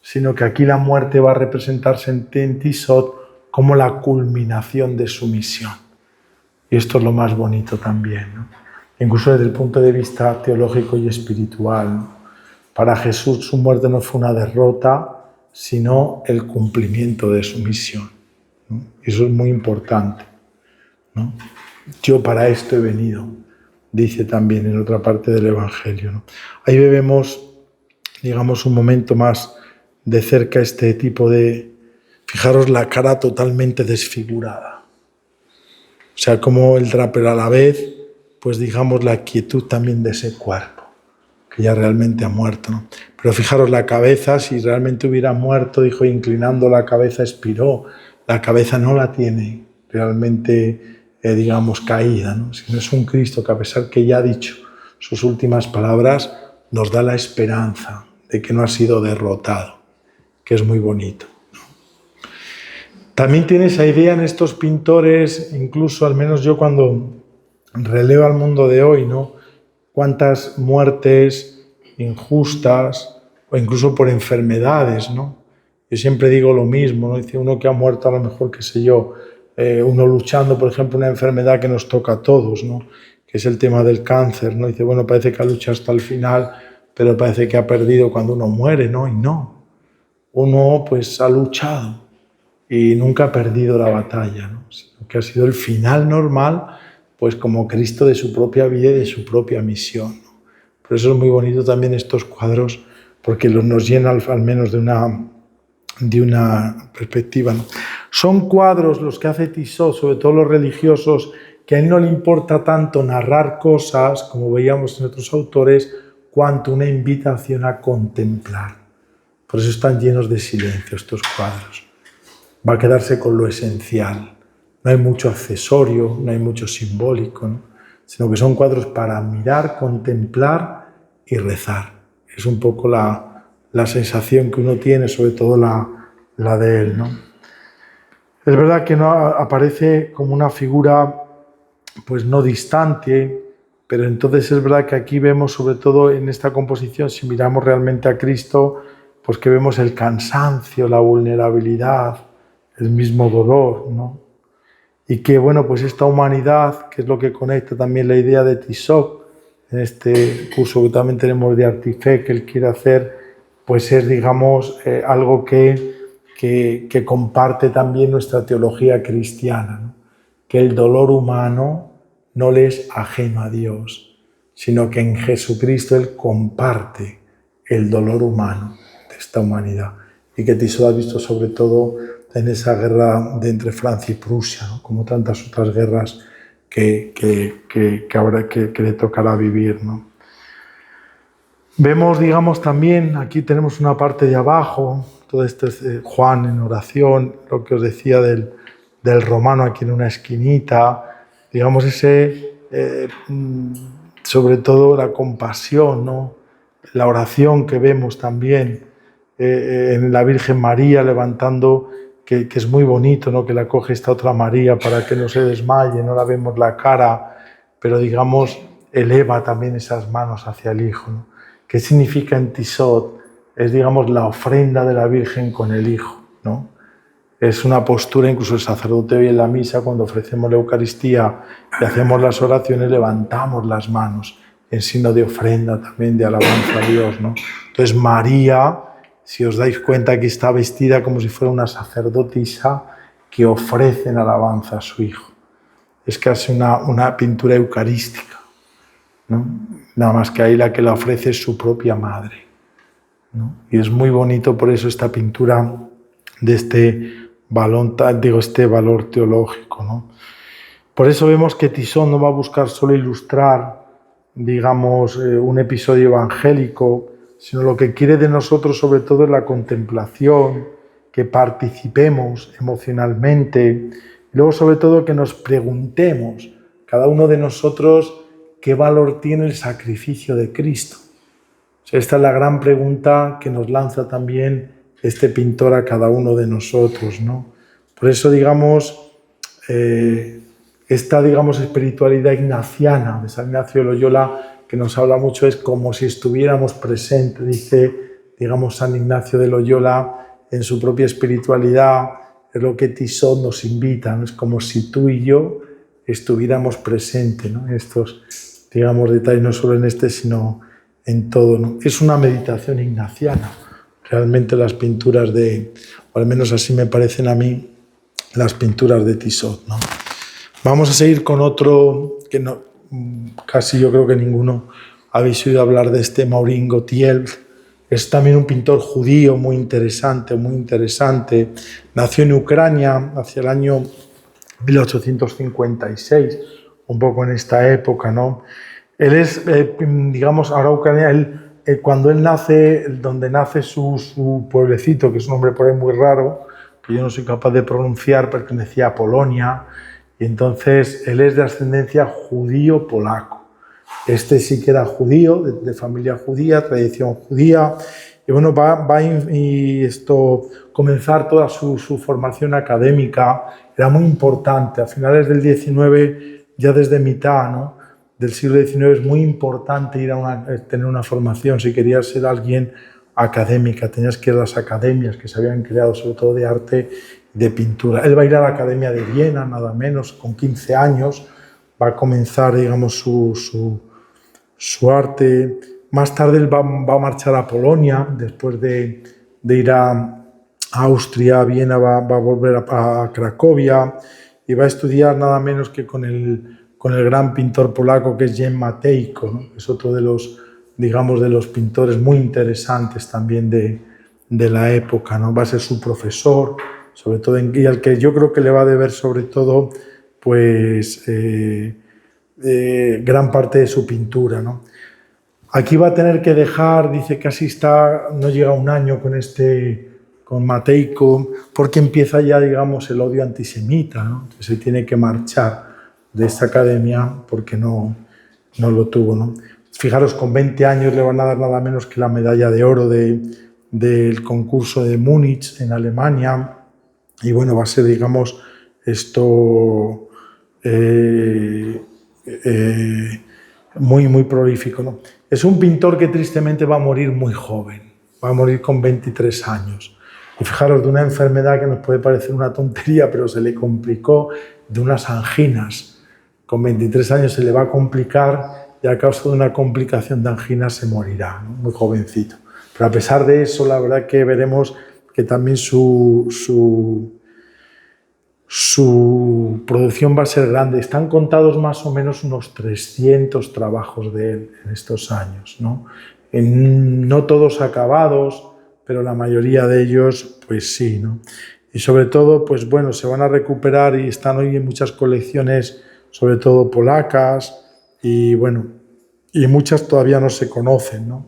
sino que aquí la muerte va a representarse en Tissot como la culminación de su misión. Y esto es lo más bonito también, ¿no? Incluso desde el punto de vista teológico y espiritual, ¿no? Para Jesús su muerte no fue una derrota, sino el cumplimiento de su misión, ¿no? Eso es muy importante, ¿no? Yo para esto he venido, dice también en otra parte del Evangelio, ¿no? Ahí vemos, digamos, un momento más de cerca este tipo de... Fijaros la cara totalmente desfigurada. O sea, como el pero a la vez, pues digamos la quietud también de ese cuerpo, que ya realmente ha muerto, ¿no? Pero fijaros la cabeza, si realmente hubiera muerto, dijo, inclinando la cabeza expiró. La cabeza no la tiene realmente, digamos, caída, ¿no? Sino es un Cristo que a pesar que ya ha dicho sus últimas palabras, nos da la esperanza de que no ha sido derrotado, que es muy bonito. También tiene esa idea en estos pintores, incluso al menos yo cuando releo al mundo de hoy, ¿no? Cuántas muertes injustas o incluso por enfermedades, ¿no? Yo siempre digo lo mismo, ¿no? Dice uno que ha muerto a lo mejor, qué sé yo, uno luchando, por ejemplo, una enfermedad que nos toca a todos, ¿no? Que es el tema del cáncer, ¿no? Dice, bueno, parece que ha luchado hasta el final, pero parece que ha perdido cuando uno muere, ¿no? Y no. Uno pues ha luchado y nunca ha perdido la batalla, ¿no? Sino que ha sido el final normal, pues como Cristo de su propia vida y de su propia misión, ¿no? Por eso es muy bonito también estos cuadros, porque nos llenan al menos de una perspectiva, ¿no? Son cuadros los que hace Tissot, sobre todo los religiosos, que a él no le importa tanto narrar cosas, como veíamos en otros autores, cuanto una invitación a contemplar. Por eso están llenos de silencio estos cuadros. Va a quedarse con lo esencial. No hay mucho accesorio, no hay mucho simbólico, ¿no? Sino que son cuadros para mirar, contemplar y rezar. Es un poco la sensación que uno tiene, sobre todo la de él, ¿no? Es verdad que no aparece como una figura pues no distante, pero entonces es verdad que aquí vemos, sobre todo en esta composición, si miramos realmente a Cristo, pues que vemos el cansancio, la vulnerabilidad, el mismo dolor, ¿no? Y que, bueno, pues esta humanidad, que es lo que conecta también la idea de Tissot, en este curso que también tenemos de Artifé, que él quiere hacer, pues es, digamos, algo que comparte también nuestra teología cristiana, ¿no? Que el dolor humano no le es ajeno a Dios, sino que en Jesucristo Él comparte el dolor humano de esta humanidad. Y que Tissot ha visto sobre todo en esa guerra de entre Francia y Prusia, ¿no? Como tantas otras guerras que ahora que le tocará vivir, ¿no? Vemos, digamos, también, aquí tenemos una parte de abajo, todo esto es Juan en oración, lo que os decía del romano aquí en una esquinita, digamos, sobre todo la compasión, ¿no? La oración que vemos también en la Virgen María levantando, que es muy bonito, ¿no? Que la coge esta otra María para que no se desmaye, no la vemos la cara, pero digamos, eleva también esas manos hacia el Hijo, ¿no? ¿Qué significa en Tissot? Es, digamos, la ofrenda de la Virgen con el Hijo, ¿no? Es una postura, incluso el sacerdote hoy en la misa, cuando ofrecemos la Eucaristía y hacemos las oraciones, levantamos las manos en signo de ofrenda también, de alabanza a Dios, ¿no? Entonces María, si os dais cuenta, aquí está vestida como si fuera una sacerdotisa que ofrece en alabanza a su Hijo. Es casi una pintura eucarística, ¿no? Nada más que ahí la que la ofrece es su propia madre, ¿no? Y es muy bonito por eso esta pintura de este valor teológico, ¿no? Por eso vemos que Tissot no va a buscar solo ilustrar, digamos, un episodio evangélico, sino lo que quiere de nosotros sobre todo es la contemplación, que participemos emocionalmente, y luego sobre todo que nos preguntemos, cada uno de nosotros, ¿qué valor tiene el sacrificio de Cristo? O sea, esta es la gran pregunta que nos lanza también este pintor a cada uno de nosotros, ¿no? Por eso, digamos, esta, digamos, espiritualidad ignaciana de San Ignacio de Loyola, que nos habla mucho, es como si estuviéramos presentes, dice, digamos, San Ignacio de Loyola en su propia espiritualidad, es lo que Tissot nos invita, ¿no? Es como si tú y yo estuviéramos presentes, ¿no? Estos, digamos, detalles, no solo en este, sino en todo, ¿no? Es una meditación ignaciana. Realmente las pinturas o al menos así me parecen a mí, las pinturas de Tissot, ¿no? Vamos a seguir con otro que no, casi yo creo que ninguno habéis oído hablar de este, Maureen Gautier. Es también un pintor judío muy interesante, muy interesante. Nació en Ucrania hacia el año 1856, un poco en esta época, ¿no? Él es, digamos, ahora Ucrania, cuando él nace, donde nace su pueblecito, que es un nombre por ahí muy raro, que yo no soy capaz de pronunciar, pertenecía a Polonia, y entonces él es de ascendencia judío-polaco. Este sí que era judío, de familia judía, tradición judía, y bueno, va a comenzar toda su formación académica. Era muy importante, a finales del XIX, ya desde mitad, ¿no?, del siglo XIX, es muy importante tener una formación. Si querías ser alguien académica, tenías que ir a las academias que se habían creado, sobre todo de arte y de pintura. Él va a ir a la Academia de Viena, nada menos, con 15 años, va a comenzar, digamos, su arte. Más tarde él va a marchar a Polonia, después de ir a Austria, a Viena, va a volver a Cracovia y va a estudiar nada menos que con el gran pintor polaco que es Jan Matejko, ¿no? Es otro de los, digamos, de los pintores muy interesantes también de la época, ¿no? Va a ser su profesor, sobre todo, y al que yo creo que le va a deber sobre todo, pues, gran parte de su pintura, ¿no? Aquí va a tener que dejar, dice, casi no llega un año con Matejko, porque empieza ya, digamos, el odio antisemita, ¿no? Entonces se tiene que marchar de esta academia porque no lo tuvo, ¿no? Fijaros, con 20 años le van a dar nada menos que la medalla de oro del concurso de Múnich en Alemania, y bueno, va a ser, digamos, esto muy, muy prolífico, ¿no? Es un pintor que tristemente va a morir muy joven, va a morir con 23 años. Y fijaros, de una enfermedad que nos puede parecer una tontería, pero se le complicó, de unas anginas. Con 23 años se le va a complicar y a causa de una complicación de anginas se morirá, ¿no? Muy jovencito. Pero a pesar de eso, la verdad que veremos que también su producción va a ser grande. Están contados más o menos unos 300 trabajos de él en estos años, ¿no? No todos acabados, pero la mayoría de ellos, pues sí, ¿no? Y sobre todo, pues bueno, se van a recuperar y están hoy en muchas colecciones, sobre todo polacas, y bueno, y muchas todavía no se conocen, ¿no?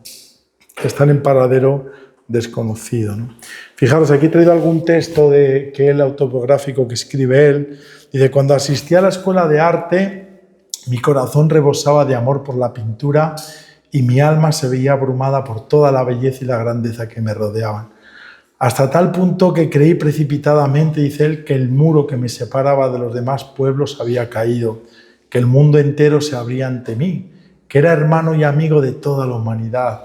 Están en paradero desconocido, ¿no? Fijaros, aquí he traído algún texto que él, autobiográfico, que escribe él, y de cuando asistí a la escuela de arte, mi corazón rebosaba de amor por la pintura y mi alma se veía abrumada por toda la belleza y la grandeza que me rodeaban. Hasta tal punto que creí precipitadamente, dice él, que el muro que me separaba de los demás pueblos había caído, que el mundo entero se abría ante mí, que era hermano y amigo de toda la humanidad,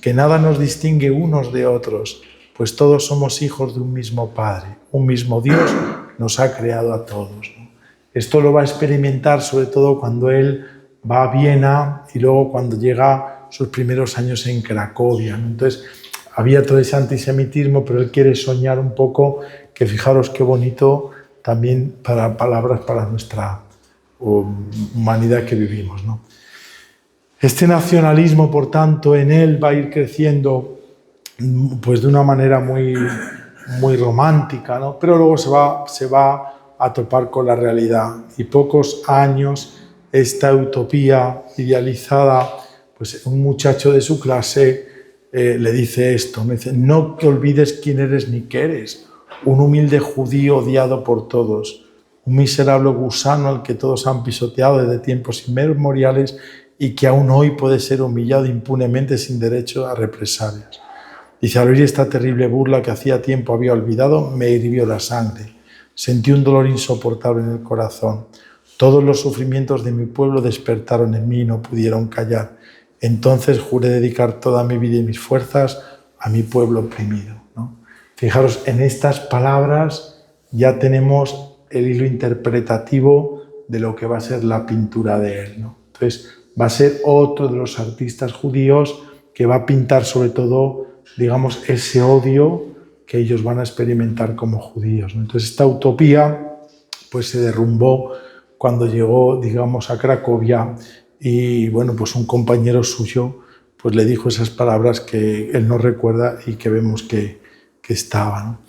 que nada nos distingue unos de otros, pues todos somos hijos de un mismo Padre, un mismo Dios nos ha creado a todos, ¿no? Esto lo va a experimentar sobre todo cuando él va a Viena y luego cuando llega sus primeros años en Cracovia, ¿no? Entonces, había todo ese antisemitismo, pero él quiere soñar un poco, que fijaros qué bonito también para palabras para nuestra humanidad que vivimos, ¿no? Este nacionalismo, por tanto, en él va a ir creciendo pues de una manera muy, muy romántica, ¿no? Pero luego se va a topar con la realidad. Y pocos años, esta utopía idealizada, pues un muchacho de su clase le dice esto, me dice, no te olvides quién eres ni qué eres, un humilde judío odiado por todos, un miserable gusano al que todos han pisoteado desde tiempos inmemoriales y que aún hoy puede ser humillado impunemente sin derecho a represalias. Dice, al oír esta terrible burla que hacía tiempo había olvidado, me hirvió la sangre. Sentí un dolor insoportable en el corazón. Todos los sufrimientos de mi pueblo despertaron en mí y no pudieron callar. Entonces juré dedicar toda mi vida y mis fuerzas a mi pueblo oprimido, ¿no? Fijaros, en estas palabras ya tenemos el hilo interpretativo de lo que va a ser la pintura de él, ¿no? Entonces, va a ser otro de los artistas judíos que va a pintar sobre todo, digamos, ese odio que ellos van a experimentar como judíos, ¿no? Entonces, esta utopía pues se derrumbó cuando llegó, digamos, a Cracovia y, bueno, pues un compañero suyo pues le dijo esas palabras que él no recuerda y que vemos que estaban, ¿no?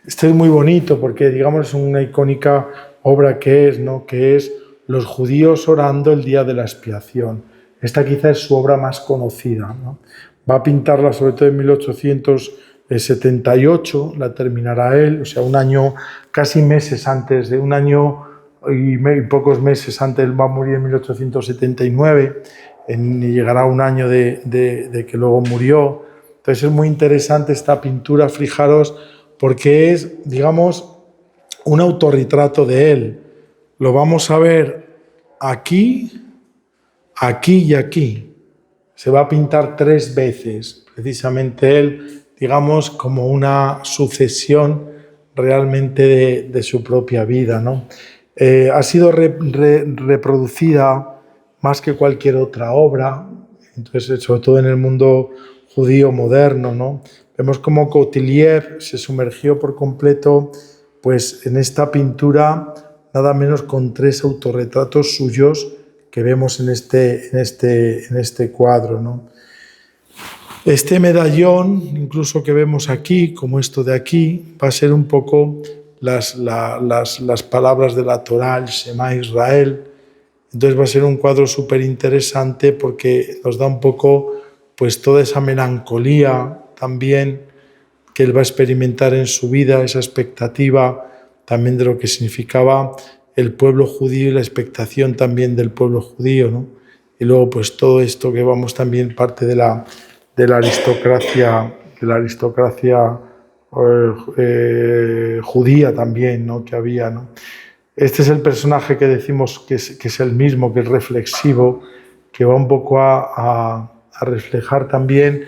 Este es muy bonito porque, digamos, es una icónica obra que es, ¿no? Que es Los judíos orando el día de la expiación. Esta quizá es su obra más conocida, ¿no? Va a pintarla sobre todo en 1878, la terminará él, o sea, un año, casi meses antes, de un año y pocos meses antes, él va a morir en 1879, y llegará un año de que luego murió. Entonces es muy interesante esta pintura, fijaros, porque es, digamos, un autorretrato de él. Lo vamos a ver aquí, aquí y aquí. Se va a pintar 3 veces, precisamente él, digamos, como una sucesión realmente de su propia vida, ¿no? Ha sido reproducida más que cualquier otra obra, entonces, sobre todo en el mundo judío moderno, ¿no? Vemos cómo Cotillier se sumergió por completo pues, en esta pintura, nada menos con 3 autorretratos suyos que vemos en este cuadro, ¿no? Este medallón, incluso que vemos aquí, como esto de aquí, va a ser un poco las palabras de la Torá, el Shema Israel. Entonces va a ser un cuadro súper interesante porque nos da un poco pues toda esa melancolía también que él va a experimentar en su vida, esa expectativa también de lo que significaba el pueblo judío y la expectación también del pueblo judío, ¿no? Y luego pues todo esto que vamos también parte de la aristocracia, judía también, ¿no? Que había, ¿no? Este es el personaje que decimos que es el mismo, que es reflexivo, que va un poco a reflejar también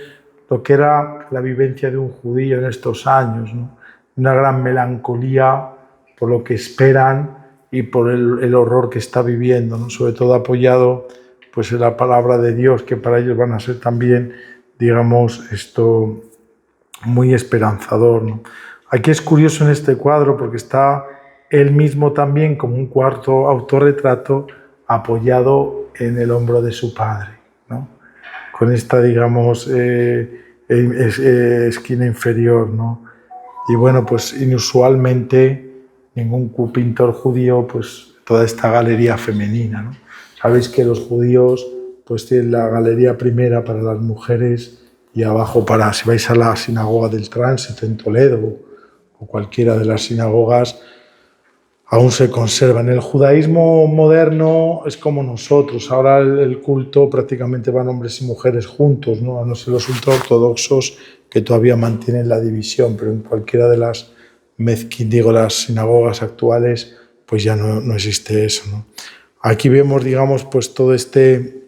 lo que era la vivencia de un judío en estos años, ¿no? Una gran melancolía por lo que esperan y por el horror que está viviendo, ¿no? Sobre todo apoyado pues, en la palabra de Dios, que para ellos van a ser también, digamos, esto muy esperanzador, ¿no? Aquí es curioso en este cuadro porque está él mismo también como un cuarto autorretrato apoyado en el hombro de su padre, ¿no? Con esta, digamos, esquina inferior, ¿no? Y bueno, pues inusualmente ningún pintor judío, pues toda esta galería femenina, ¿no? Sabéis que los judíos pues tienen la galería primera para las mujeres y abajo para, si vais a la sinagoga del Tránsito en Toledo o cualquiera de las sinagogas, aún se conservan. El judaísmo moderno es como nosotros. Ahora el culto prácticamente van hombres y mujeres juntos, ¿no? A no ser los ultraortodoxos que todavía mantienen la división, pero en cualquiera de las las sinagogas actuales, pues ya no existe eso, ¿no? Aquí vemos, digamos, pues todo este,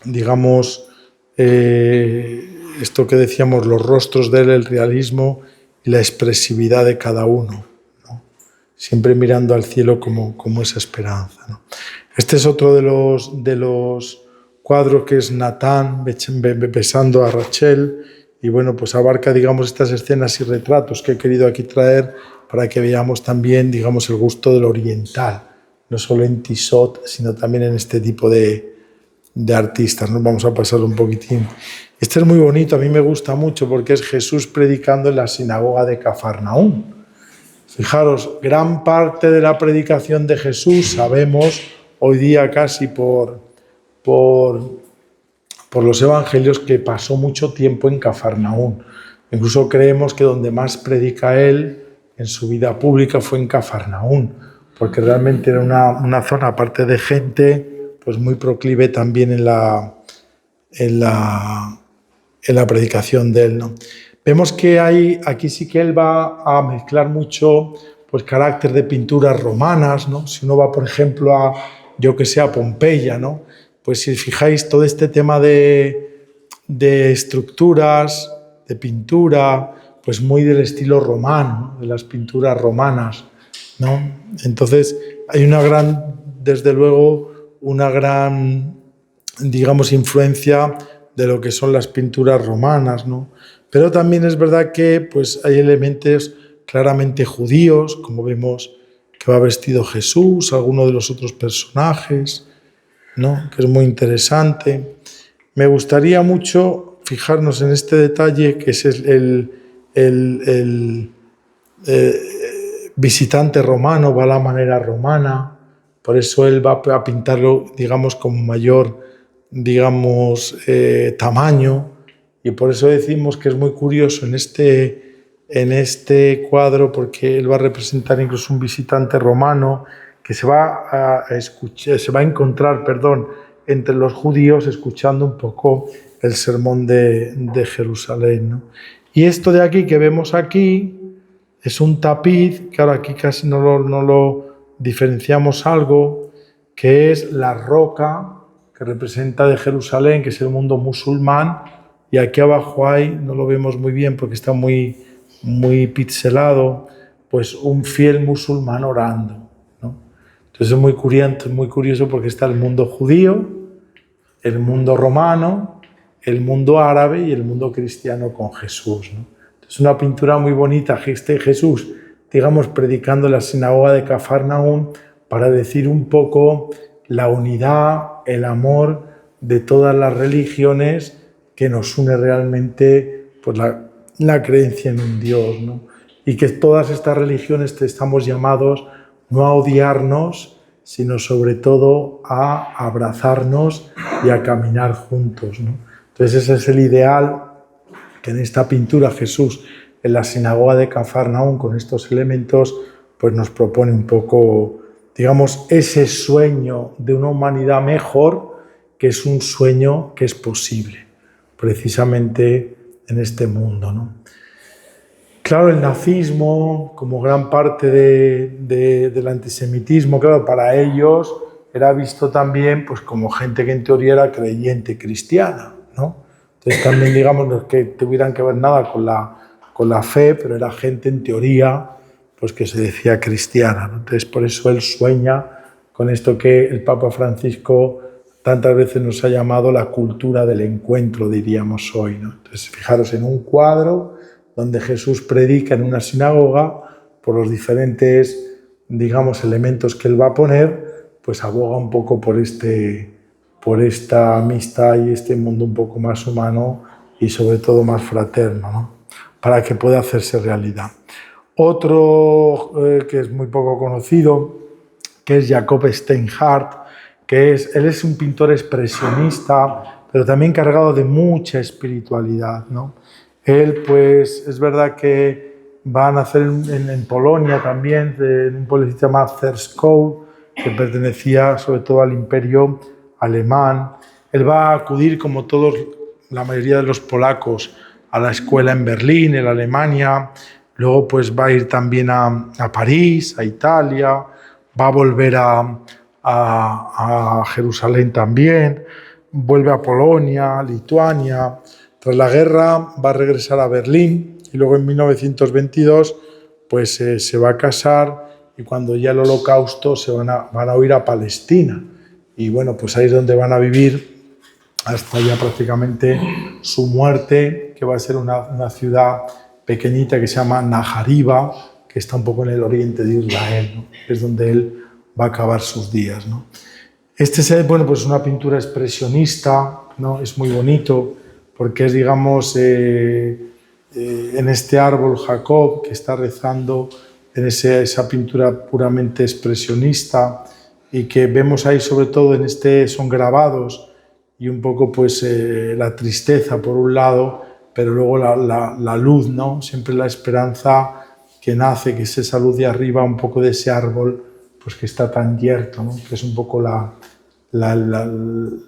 digamos, esto que decíamos, los rostros de él, el realismo y la expresividad de cada uno, ¿no? Siempre mirando al cielo como esa esperanza, ¿no? Este es otro de los cuadros que es Natán besando a Rachel, y bueno, pues abarca, digamos, estas escenas y retratos que he querido aquí traer para que veamos también, digamos, el gusto del oriental, no solo en Tissot, sino también en este tipo de artistas. Nos vamos a pasar un poquitín. Este es muy bonito, a mí me gusta mucho porque es Jesús predicando en la sinagoga de Cafarnaúm. Fijaros, gran parte de la predicación de Jesús, sabemos hoy día casi por los evangelios, que pasó mucho tiempo en Cafarnaúm. Incluso creemos que donde más predica él en su vida pública fue en Cafarnaúm, porque realmente era una zona, aparte de gente, pues muy proclive también en la predicación de él, ¿no? Vemos que aquí sí que él va a mezclar mucho pues, carácter de pinturas romanas, ¿no? Si uno va, por ejemplo, a Pompeya, ¿no? Pues si fijáis, todo este tema de estructuras, de pintura, pues muy del estilo romano, ¿no? De las pinturas romanas, ¿no? Entonces hay desde luego, una gran, digamos, influencia de lo que son las pinturas romanas, ¿no? Pero también es verdad que pues, hay elementos claramente judíos, como vemos que va vestido Jesús, alguno de los otros personajes, ¿no? Que es muy interesante. Me gustaría mucho fijarnos en este detalle, que es el visitante romano, va a la manera romana, por eso él va a pintarlo, digamos, con mayor, digamos, tamaño, y por eso decimos que es muy curioso en este cuadro, porque él va a representar incluso un visitante romano que se va a encontrar, entre los judíos, escuchando un poco el sermón de Jerusalén, ¿no? Y esto de aquí que vemos aquí es un tapiz, que ahora aquí casi no lo diferenciamos algo, que es la roca que representa de Jerusalén, que es el mundo musulmán, y aquí abajo hay, no lo vemos muy bien porque está muy pixelado, pues un fiel musulmán orando, ¿no? Entonces es muy curioso porque está el mundo judío, el mundo romano, el mundo árabe y el mundo cristiano con Jesús, ¿no? Es una pintura muy bonita, Jesús, digamos, predicando en la sinagoga de Cafarnaúm para decir un poco la unidad, el amor de todas las religiones, que nos une realmente pues, la creencia en un Dios, ¿no? Y que todas estas religiones estamos llamados no a odiarnos, sino sobre todo a abrazarnos y a caminar juntos, ¿no? Entonces ese es el ideal que en esta pintura Jesús en la sinagoga de Cafarnaúm, con estos elementos, pues nos propone un poco, digamos, ese sueño de una humanidad mejor, que es un sueño que es posible, precisamente en este mundo, ¿no? Claro, el nazismo, como gran parte del antisemitismo, claro, para ellos era visto también pues, como gente que en teoría era creyente cristiana, ¿no? Entonces también, digamos, no es que tuvieran que ver nada con la fe, pero era gente en teoría pues, que se decía cristiana, ¿no? Entonces por eso él sueña con esto que el Papa Francisco tantas veces nos ha llamado la cultura del encuentro, diríamos hoy, ¿no? Entonces fijaros en un cuadro donde Jesús predica en una sinagoga por los diferentes, digamos, elementos que él va a poner, pues aboga un poco por esta amistad y este mundo un poco más humano y sobre todo más fraterno, ¿no? Para que pueda hacerse realidad. Otro que es muy poco conocido, que es Jacob Steinhardt, él es un pintor expresionista, pero también cargado de mucha espiritualidad, ¿no? Él, pues, es verdad que va a nacer en Polonia también, en un pueblecito llamado Zerskow, que pertenecía sobre todo al imperio alemán. Él va a acudir, como todos, la mayoría de los polacos, a la escuela en Berlín, en Alemania. Luego pues va a ir también a París, a Italia, va a volver a Jerusalén también, vuelve a Polonia, Lituania. Tras la guerra va a regresar a Berlín y luego en 1922 pues se va a casar, y cuando ya el Holocausto van a huir a Palestina. Y bueno, pues ahí es donde van a vivir hasta ya prácticamente su muerte, que va a ser una ciudad pequeñita que se llama Nahariba, que está un poco en el oriente de Israel, ¿no? Es donde él va a acabar sus días, ¿no? Este es, bueno, pues una pintura expresionista, ¿no? Es muy bonito porque es, digamos, en este árbol Jacob que está rezando, en esa pintura puramente expresionista, y que vemos ahí sobre todo son grabados y un poco pues la tristeza por un lado, pero luego la luz, ¿no? Siempre la esperanza que nace, que es esa luz de arriba, un poco de ese árbol pues que está tan yerto, ¿no? Que es un poco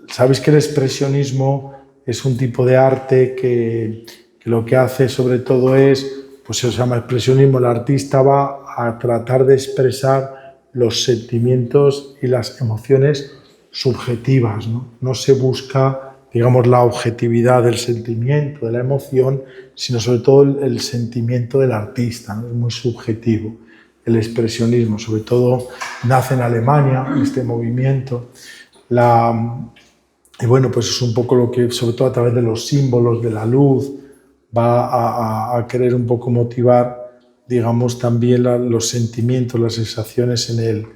sabéis que el expresionismo es un tipo de arte que lo que hace sobre todo es, pues se llama expresionismo, el artista va a tratar de expresar los sentimientos y las emociones subjetivas, ¿no? No se busca, digamos, la objetividad del sentimiento, de la emoción, sino sobre todo el sentimiento del artista, ¿no? Es muy subjetivo el expresionismo, sobre todo nace en Alemania este movimiento. Y bueno, pues es un poco lo que, sobre todo a través de los símbolos, de la luz, va a querer un poco motivar, digamos, también los sentimientos, las sensaciones en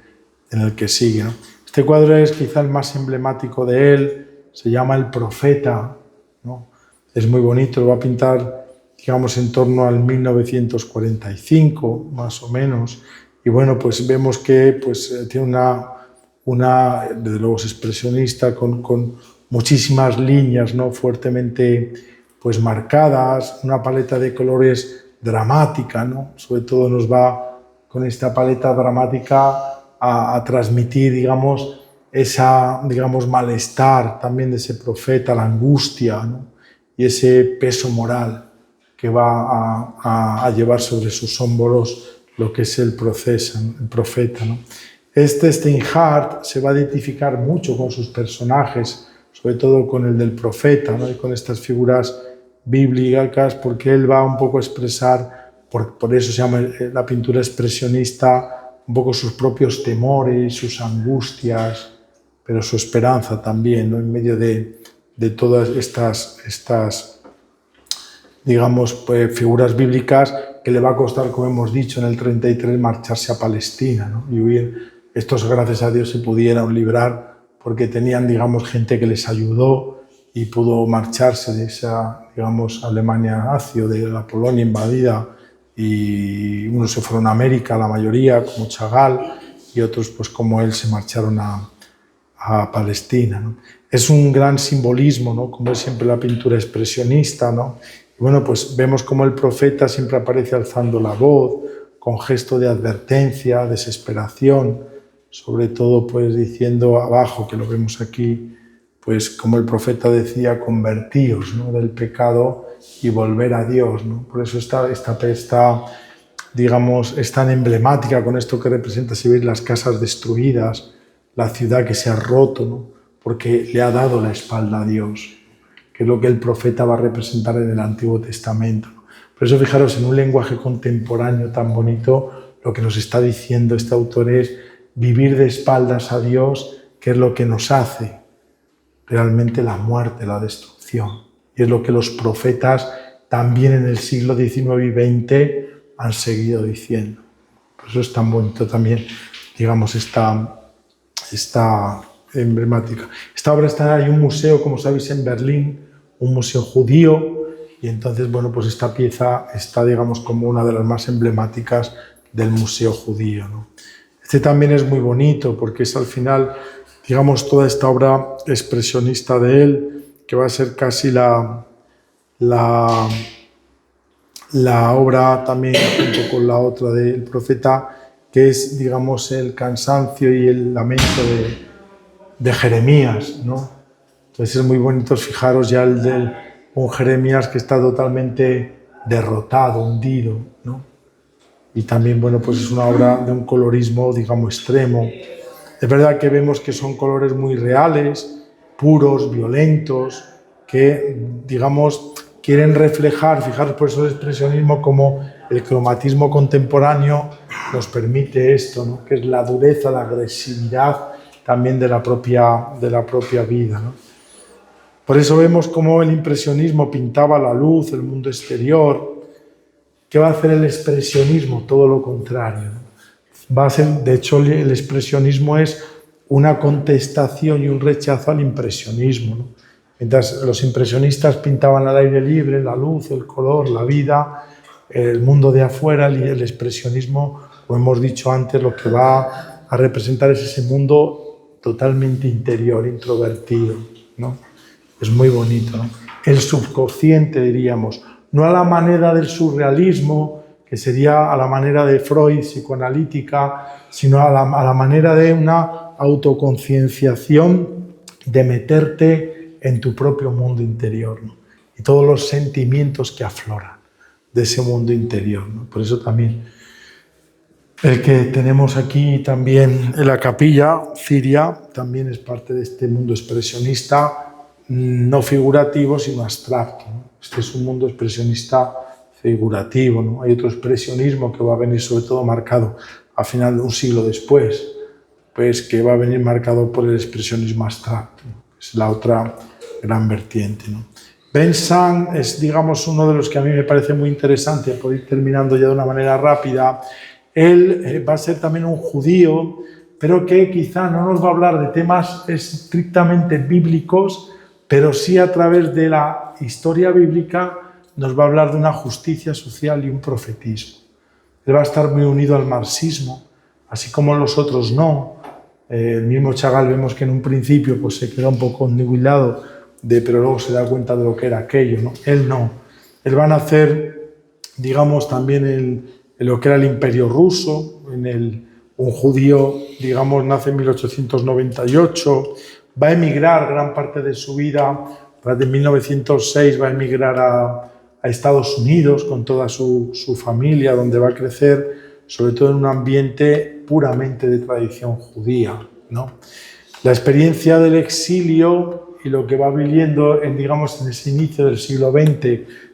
el que sigue, ¿no? Este cuadro es quizá el más emblemático de él, se llama El Profeta, ¿no? Es muy bonito, lo va a pintar, digamos, en torno al 1945, más o menos, y bueno, pues vemos que pues, tiene desde luego es expresionista, con muchísimas líneas, ¿no? Fuertemente pues, marcadas, una paleta de colores dramática, ¿no? Sobre todo nos va con esta paleta dramática a transmitir, digamos, digamos, malestar también de ese profeta, la angustia, ¿no? Y ese peso moral que va a llevar sobre sus hombros lo que es el profeta, ¿no? Steinhardt se va a identificar mucho con sus personajes, sobre todo con el del profeta, ¿no? Y con estas figuras bíblicas, porque él va un poco a expresar, por eso se llama la pintura expresionista, un poco sus propios temores, sus angustias, pero su esperanza también, ¿no? En medio de todas estas digamos, figuras bíblicas que le va a costar, como hemos dicho, en el 33 marcharse a Palestina, ¿no? Y huir. Estos, gracias a Dios, se pudieron librar porque tenían, digamos, gente que les ayudó y pudo marcharse de esa, digamos, Alemania nazi o de la Polonia invadida, y unos se fueron a América, la mayoría, como Chagall, y otros, pues como él, se marcharon a Palestina, ¿no? Es un gran simbolismo, ¿no? Como es siempre la pintura expresionista, ¿no? Y bueno, pues vemos como el profeta siempre aparece alzando la voz, con gesto de advertencia, desesperación, sobre todo pues diciendo abajo, que lo vemos aquí, pues como el profeta decía, convertíos, ¿no? Del pecado y volver a Dios, ¿no? Por eso esta digamos, es tan emblemática con esto que representa, si veis, las casas destruidas, la ciudad que se ha roto, ¿no? Porque le ha dado la espalda a Dios, que es lo que el profeta va a representar en el Antiguo Testamento, ¿no? Por eso, fijaros, en un lenguaje contemporáneo tan bonito, lo que nos está diciendo este autor es vivir de espaldas a Dios, que es lo que nos hace realmente la muerte, la destrucción. Y es lo que los profetas también en el siglo XIX y XX han seguido diciendo. Por eso es tan bonito también, digamos, esta emblemática. Esta obra está en un museo, como sabéis, en Berlín, un museo judío, y entonces, bueno, pues esta pieza está, digamos, como una de las más emblemáticas del museo judío, ¿no? Este también es muy bonito porque es al final, digamos, toda esta obra expresionista de él, que va a ser casi la obra también junto con la otra del profeta, que es, digamos, el cansancio y el lamento de Jeremías, ¿no? Entonces es muy bonito, fijaros ya un Jeremías que está totalmente derrotado, hundido, ¿no? Y también, bueno, pues es una obra de un colorismo, digamos, extremo. Es verdad que vemos que son colores muy reales, puros, violentos, que, digamos, quieren reflejar, fijaros, por eso el expresionismo como el cromatismo contemporáneo nos permite esto, ¿no? Que es la dureza, la agresividad también de la propia vida, ¿no? Por eso vemos cómo el impresionismo pintaba la luz, el mundo exterior. ¿Qué va a hacer el expresionismo? Todo lo contrario, ¿no? Va a ser, de hecho, el expresionismo es una contestación y un rechazo al impresionismo, ¿no? Mientras los impresionistas pintaban al aire libre, la luz, el color, la vida, el mundo de afuera, el expresionismo, como hemos dicho antes, lo que va a representar es ese mundo totalmente interior, introvertido, ¿no? Es muy bonito, ¿no? El subconsciente, diríamos, no a la manera del surrealismo, que sería a la manera de Freud, psicoanalítica, sino a la manera de una autoconcienciación, de meterte en tu propio mundo interior, ¿no? Y todos los sentimientos que afloran de ese mundo interior, ¿no? Por eso también el que tenemos aquí también en la capilla, Ciria, también es parte de este mundo expresionista, no figurativo, sino abstracto, ¿no? Este es un mundo expresionista figurativo, ¿no? Hay otro expresionismo que va a venir sobre todo marcado a final de un siglo después, pues que va a venir marcado por el expresionismo abstracto, ¿no? Es la otra gran vertiente, ¿no? Vincent es, digamos, uno de los que a mí me parece muy interesante, por ir terminando ya de una manera rápida. Él va a ser también un judío, pero que quizá no nos va a hablar de temas estrictamente bíblicos, pero sí a través de la historia bíblica nos va a hablar de una justicia social y un profetismo. Él va a estar muy unido al marxismo, así como los otros no. El mismo Chagall vemos que en un principio pues, se queda un poco onnubilado, pero luego se da cuenta de lo que era aquello, ¿no? Él no. Él va a nacer, digamos, también en lo que era el Imperio Ruso, un judío, digamos, nace en 1898, va a emigrar gran parte de su vida, desde 1906 va a emigrar a Estados Unidos con toda su familia, donde va a crecer, sobre todo en un ambiente puramente de tradición judía, ¿no? La experiencia del exilio y lo que va viviendo digamos, en ese inicio del siglo XX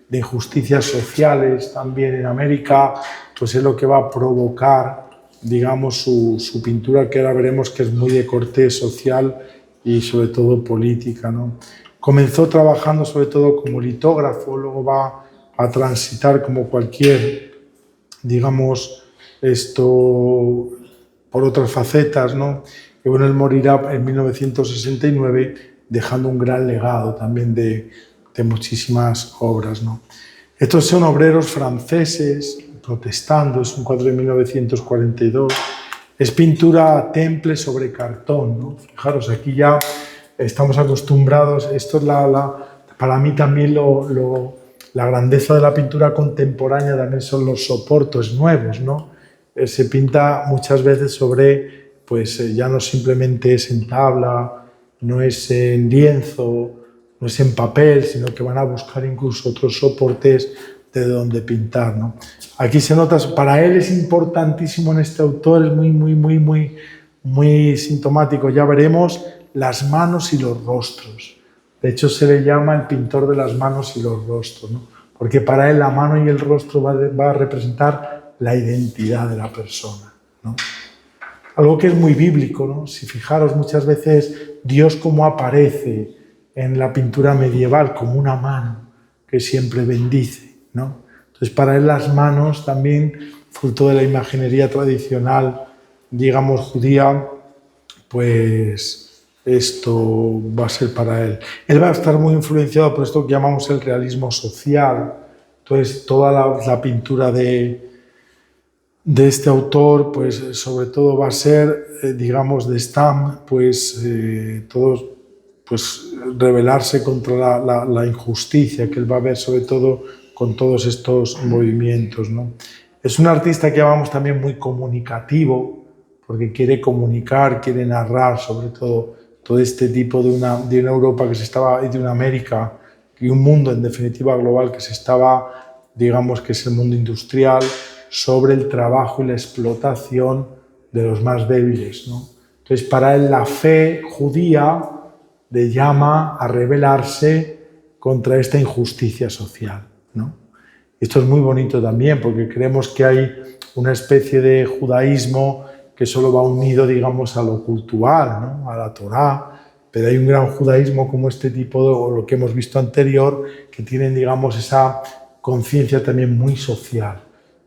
de injusticias sociales también en América, pues es lo que va a provocar, digamos, su pintura, que ahora veremos que es muy de corte social y sobre todo política, ¿no? Comenzó trabajando sobre todo como litógrafo, luego va a transitar como cualquier, digamos, por otras facetas, ¿no? Y bueno, él morirá en 1969 dejando un gran legado también de muchísimas obras, ¿no? Estos son obreros franceses protestando, es un cuadro de 1942, es pintura a temple sobre cartón, ¿no? Fijaros, aquí ya estamos acostumbrados, esto es para mí también la grandeza de la pintura contemporánea también son los soportes nuevos, ¿no? Se pinta muchas veces sobre, pues ya no simplemente es en tabla, no es en lienzo, no es en papel, sino que van a buscar incluso otros soportes de donde pintar, ¿no? Aquí se nota, para él es importantísimo en este autor, es muy muy sintomático, ya veremos, las manos y los rostros. De hecho, se le llama el pintor de las manos y los rostros, ¿no? Porque para él la mano y el rostro va a representar la identidad de la persona, ¿no? Algo que es muy bíblico, ¿no? Si fijaros muchas veces Dios cómo aparece en la pintura medieval como una mano que siempre bendice, ¿no? Entonces para él las manos también, fruto de la imaginería tradicional, digamos judía, pues esto va a ser para él. Él va a estar muy influenciado por esto que llamamos el realismo social. Entonces toda la pintura de este autor, pues sobre todo va a ser, digamos, de Stam, pues todos, pues rebelarse contra la injusticia que él va a ver, sobre todo con todos estos movimientos, ¿no? Es un artista que llamamos también muy comunicativo, porque quiere comunicar, quiere narrar, sobre todo este tipo de una Europa que se estaba, y de una América y un mundo en definitiva global que se estaba, digamos que es el mundo industrial, sobre el trabajo y la explotación de los más débiles, ¿no? Entonces, para él la fe judía le llama a rebelarse contra esta injusticia social, ¿no? Esto es muy bonito también, porque creemos que hay una especie de judaísmo que solo va unido, digamos, a lo cultural, ¿no? A la Torá, pero hay un gran judaísmo como este tipo, o lo que hemos visto anterior, que tienen, digamos, esa conciencia también muy social,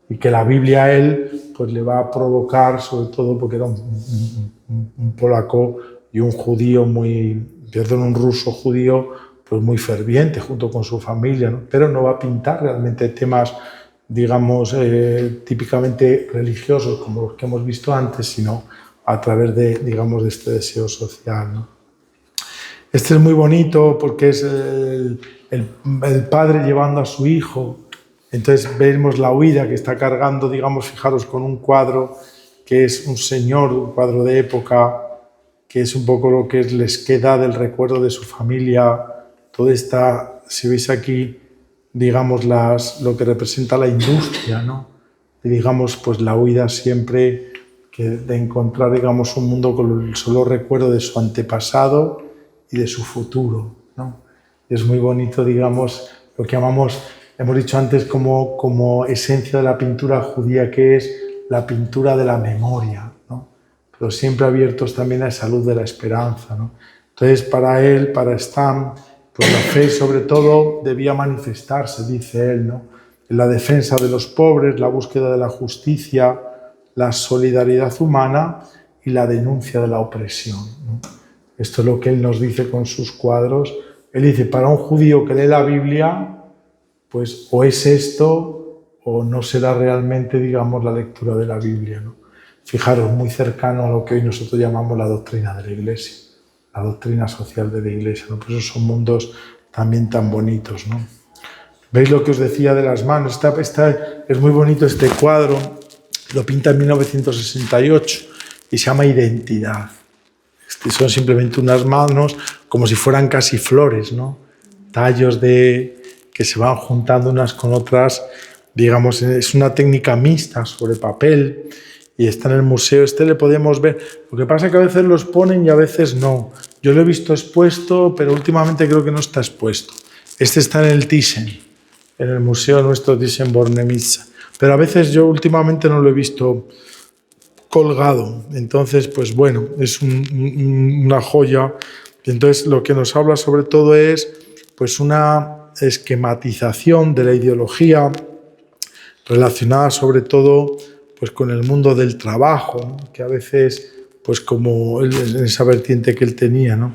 y que la Biblia a él pues le va a provocar, sobre todo porque era un polaco y un judío un ruso judío, pues muy ferviente junto con su familia, ¿no? Pero no va a pintar realmente temas, digamos, típicamente religiosos como los que hemos visto antes, sino a través de, digamos, de este deseo social, ¿no? Este es muy bonito porque es el padre llevando a su hijo. Entonces vemos la huida que está cargando, digamos, fijaros, con un cuadro que es un señor, un cuadro de época, que es un poco lo que les queda del recuerdo de su familia. Toda esta, si veis aquí, digamos, lo que representa la industria, ¿no? Y digamos, pues la huida siempre de encontrar, digamos, un mundo con el solo recuerdo de su antepasado y de su futuro, ¿no? Y es muy bonito, digamos, lo que llamamos, hemos dicho antes, como esencia de la pintura judía, que es la pintura de la memoria, ¿no? Pero siempre abiertos también a esa luz de la esperanza, ¿no? Entonces, para él, para Stam, pues la fe sobre todo debía manifestarse, dice él, ¿no? En la defensa de los pobres, la búsqueda de la justicia, la solidaridad humana y la denuncia de la opresión, ¿no? Esto es lo que él nos dice con sus cuadros. Él dice, para un judío que lee la Biblia, pues o es esto o no será realmente, digamos, la lectura de la Biblia, ¿no? Fijaros, muy cercano a lo que hoy nosotros llamamos la doctrina de la Iglesia, la doctrina social de la Iglesia, ¿no? Por eso son mundos también tan bonitos, ¿no? ¿Veis lo que os decía de las manos? Es muy bonito este cuadro, lo pinta en 1968 y se llama Identidad. Son simplemente unas manos como si fueran casi flores, ¿no? Tallos que se van juntando unas con otras, digamos, es una técnica mixta sobre papel y está en el museo. Este le podemos ver, lo que pasa es que a veces los ponen y a veces no. Yo lo he visto expuesto, pero últimamente creo que no está expuesto. Este está en el Thyssen, en el museo nuestro Thyssen-Bornemisza, pero a veces yo últimamente no lo he visto colgado. Entonces, pues bueno, es una joya. Entonces, lo que nos habla sobre todo es pues una esquematización de la ideología relacionada sobre todo pues con el mundo del trabajo, ¿no? Que a veces, pues como en esa vertiente que él tenía, ¿no?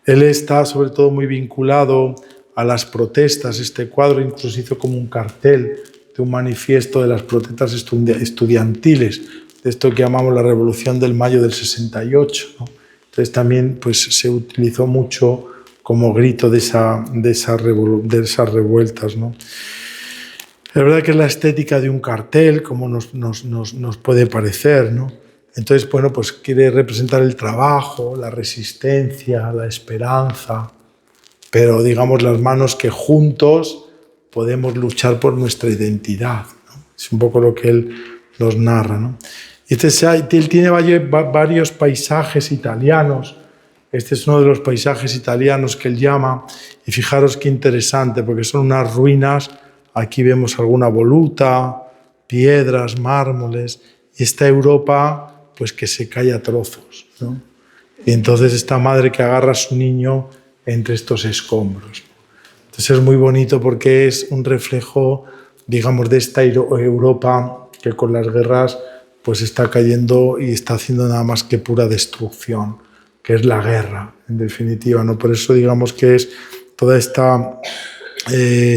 Él está sobre todo muy vinculado a las protestas. Este cuadro incluso hizo como un cartel de un manifiesto de las protestas estudiantiles, de esto que llamamos la Revolución del Mayo del 68, ¿no? Entonces también pues, se utilizó mucho como grito de esas revueltas, ¿no? Es verdad que es la estética de un cartel, como nos puede parecer, ¿no? Entonces, bueno, pues quiere representar el trabajo, la resistencia, la esperanza, pero digamos las manos que juntos podemos luchar por nuestra identidad, ¿no? Es un poco lo que él nos narra, ¿no? Y él tiene varios paisajes italianos. Este es uno de los paisajes italianos que él llama. Y fijaros qué interesante, porque son unas ruinas. Aquí vemos alguna voluta, piedras, mármoles. Y esta Europa, pues que se cae a trozos, ¿no? Y entonces esta madre que agarra a su niño entre estos escombros. Entonces es muy bonito porque es un reflejo, digamos, de esta Europa que con las guerras pues está cayendo y está haciendo nada más que pura destrucción, que es la guerra, en definitiva, ¿no? Por eso digamos que es todo este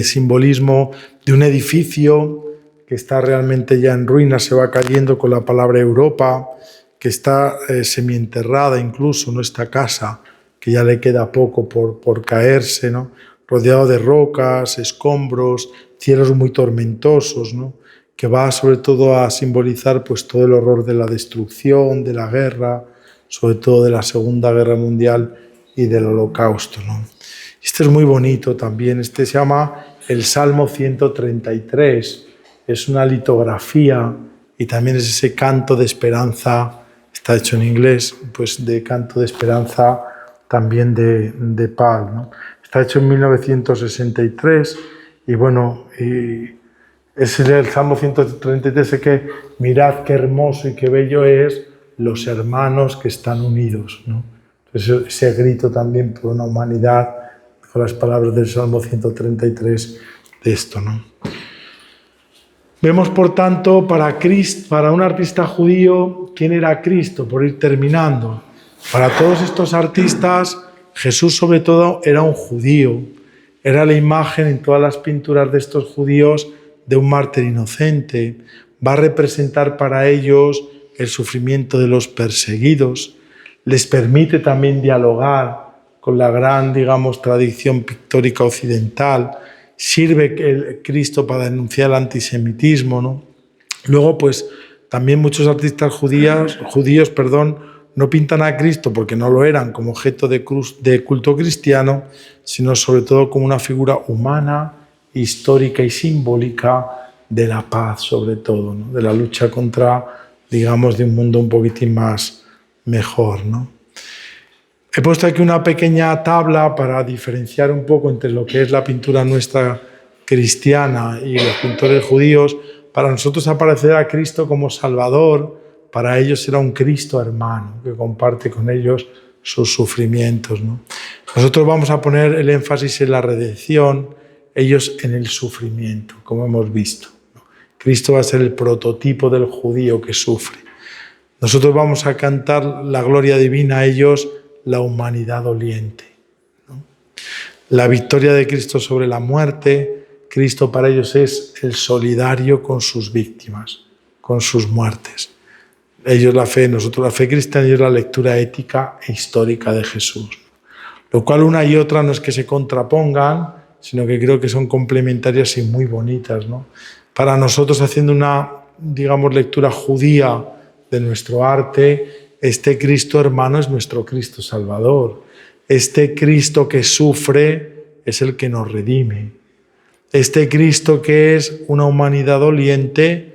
simbolismo de un edificio que está realmente ya en ruinas, se va cayendo con la palabra Europa, que está semienterrada incluso, ¿no? Esta casa, que ya le queda poco por caerse, ¿no? Rodeado de rocas, escombros, cielos muy tormentosos, ¿no? Que va sobre todo a simbolizar pues, todo el horror de la destrucción, de la guerra, sobre todo de la Segunda Guerra Mundial y del Holocausto, ¿no? Este es muy bonito también, este se llama el Salmo 133, es una litografía y también es ese canto de esperanza, está hecho en inglés, pues de canto de esperanza también de paz, ¿no? Está hecho en 1963 y bueno, es el Salmo 133 que mirad qué hermoso y qué bello es los hermanos que están unidos, ¿no? Entonces, ese grito también por una humanidad, con las palabras del Salmo 133 de esto, ¿no? Vemos, por tanto, para un artista judío, ¿quién era Cristo? Por ir terminando. Para todos estos artistas, Jesús sobre todo era un judío. Era la imagen en todas las pinturas de estos judíos de un mártir inocente. Va a representar para ellos el sufrimiento de los perseguidos. Les permite también dialogar con la gran, digamos, tradición pictórica occidental. Sirve el Cristo para denunciar el antisemitismo, ¿no? Luego, pues, también muchos artistas judíos, no pintan a Cristo porque no lo eran como objeto de culto cristiano, sino sobre todo como una figura humana, histórica y simbólica de la paz, sobre todo, ¿no? De la lucha contra, digamos, de un mundo un poquitín más mejor, ¿no? He puesto aquí una pequeña tabla para diferenciar un poco entre lo que es la pintura nuestra cristiana y los pintores judíos. Para nosotros aparecerá a Cristo como Salvador, para ellos era un Cristo hermano que comparte con ellos sus sufrimientos, ¿no? Nosotros vamos a poner el énfasis en la redención, ellos en el sufrimiento, como hemos visto, ¿no? Cristo va a ser el prototipo del judío que sufre. Nosotros vamos a cantar la gloria divina, a ellos la humanidad doliente, ¿no? La victoria de Cristo sobre la muerte, Cristo para ellos es el solidario con sus víctimas, con sus muertes. Ellos la fe, nosotros la fe cristiana y ellos la lectura ética e histórica de Jesús. Lo cual una y otra no es que se contrapongan, sino que creo que son complementarias y muy bonitas, ¿no? Para nosotros, haciendo una, digamos, lectura judía de nuestro arte, este Cristo hermano es nuestro Cristo Salvador. Este Cristo que sufre es el que nos redime. Este Cristo que es una humanidad doliente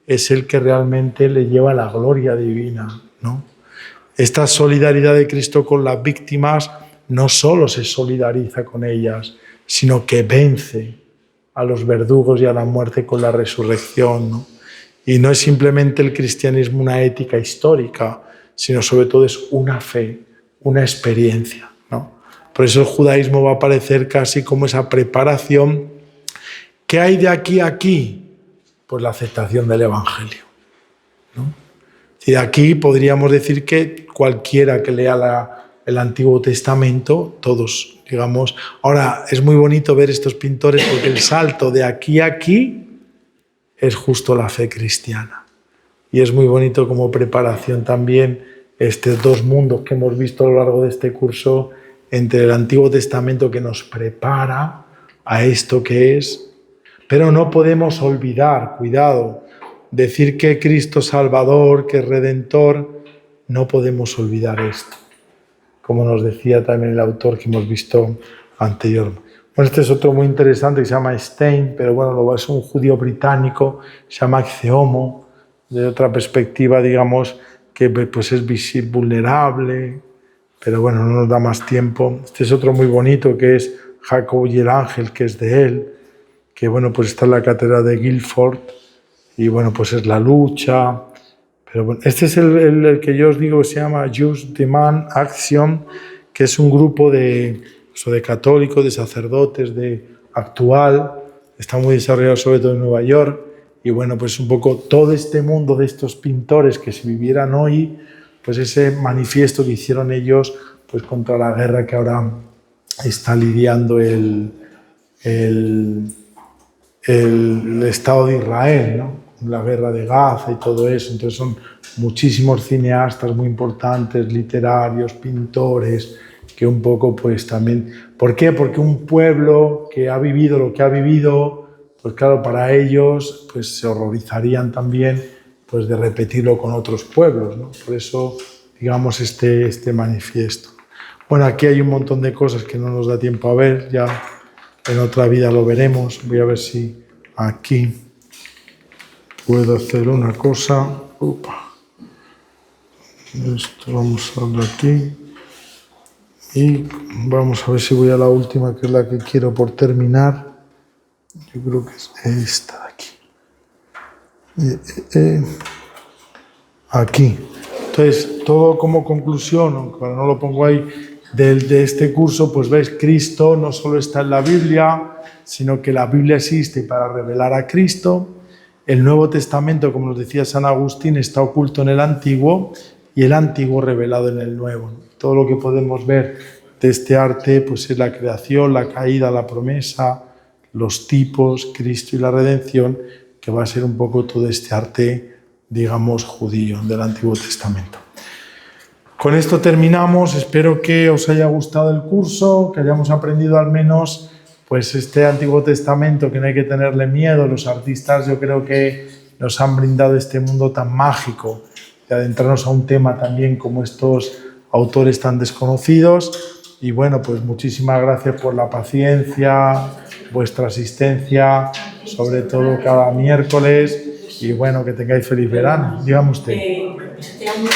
es el que realmente le lleva la gloria divina, ¿no? Esta solidaridad de Cristo con las víctimas no solo se solidariza con ellas, sino que vence a los verdugos y a la muerte con la resurrección, ¿no? Y no es simplemente el cristianismo una ética histórica, sino sobre todo es una fe, una experiencia, ¿no? Por eso el judaísmo va a aparecer casi como esa preparación. ¿Qué hay de aquí a aquí? Pues la aceptación del Evangelio, ¿no? Y de aquí podríamos decir que cualquiera que lea el Antiguo Testamento, todos, digamos. Ahora, es muy bonito ver estos pintores porque el salto de aquí a aquí es justo la fe cristiana. Y es muy bonito como preparación también estos dos mundos que hemos visto a lo largo de este curso, entre el Antiguo Testamento que nos prepara a esto que es. Pero no podemos olvidar, cuidado, decir que Cristo Salvador, que es Redentor, no podemos olvidar esto. Como nos decía también el autor que hemos visto anteriormente. Bueno, este es otro muy interesante que se llama Stein, pero bueno, es un judío británico, se llama Ixeomo, de otra perspectiva, digamos, que pues es visible, vulnerable, pero bueno, no nos da más tiempo. Este es otro muy bonito, que es Jacobo y el ángel, que es de él, que bueno, pues está en la catedral de Guildford, y bueno, pues es la lucha. Pero bueno, este es el que yo os digo que se llama Just Demand Action, que es un grupo de católicos, de sacerdotes, actual, está muy desarrollado sobre todo en Nueva York, y bueno, pues un poco todo este mundo de estos pintores que si vivieran hoy, pues ese manifiesto que hicieron ellos pues contra la guerra que ahora está lidiando el Estado de Israel, ¿no? La guerra de Gaza y todo eso. Entonces son muchísimos cineastas muy importantes, literarios, pintores, que un poco pues también... ¿Por qué? Porque un pueblo que ha vivido lo que ha vivido, pues claro, para ellos pues se horrorizarían también pues de repetirlo con otros pueblos, ¿no? Por eso, digamos, este manifiesto. Bueno, aquí hay un montón de cosas que no nos da tiempo a ver, ya en otra vida lo veremos. Voy a ver si aquí puedo hacer una cosa. Upa. Esto vamos a darle aquí. Y vamos a ver si voy a la última, que es la que quiero por terminar. Yo creo que es esta de aquí. Aquí. Entonces, todo como conclusión, aunque no lo pongo ahí, de este curso, pues ves, Cristo no solo está en la Biblia, sino que la Biblia existe para revelar a Cristo. El Nuevo Testamento, como nos decía San Agustín, está oculto en el Antiguo y el Antiguo revelado en el Nuevo. Todo lo que podemos ver de este arte pues es la creación, la caída, la promesa, los tipos, Cristo y la redención, que va a ser un poco todo este arte, digamos, judío del Antiguo Testamento. Con esto terminamos. Espero que os haya gustado el curso, que hayamos aprendido al menos pues este Antiguo Testamento, que no hay que tenerle miedo. Los artistas yo creo que nos han brindado este mundo tan mágico de adentrarnos a un tema también como estos autores tan desconocidos. Y bueno, pues muchísimas gracias por la paciencia, vuestra asistencia, sobre todo cada miércoles. Y bueno, que tengáis feliz verano. Dígame usted. Este año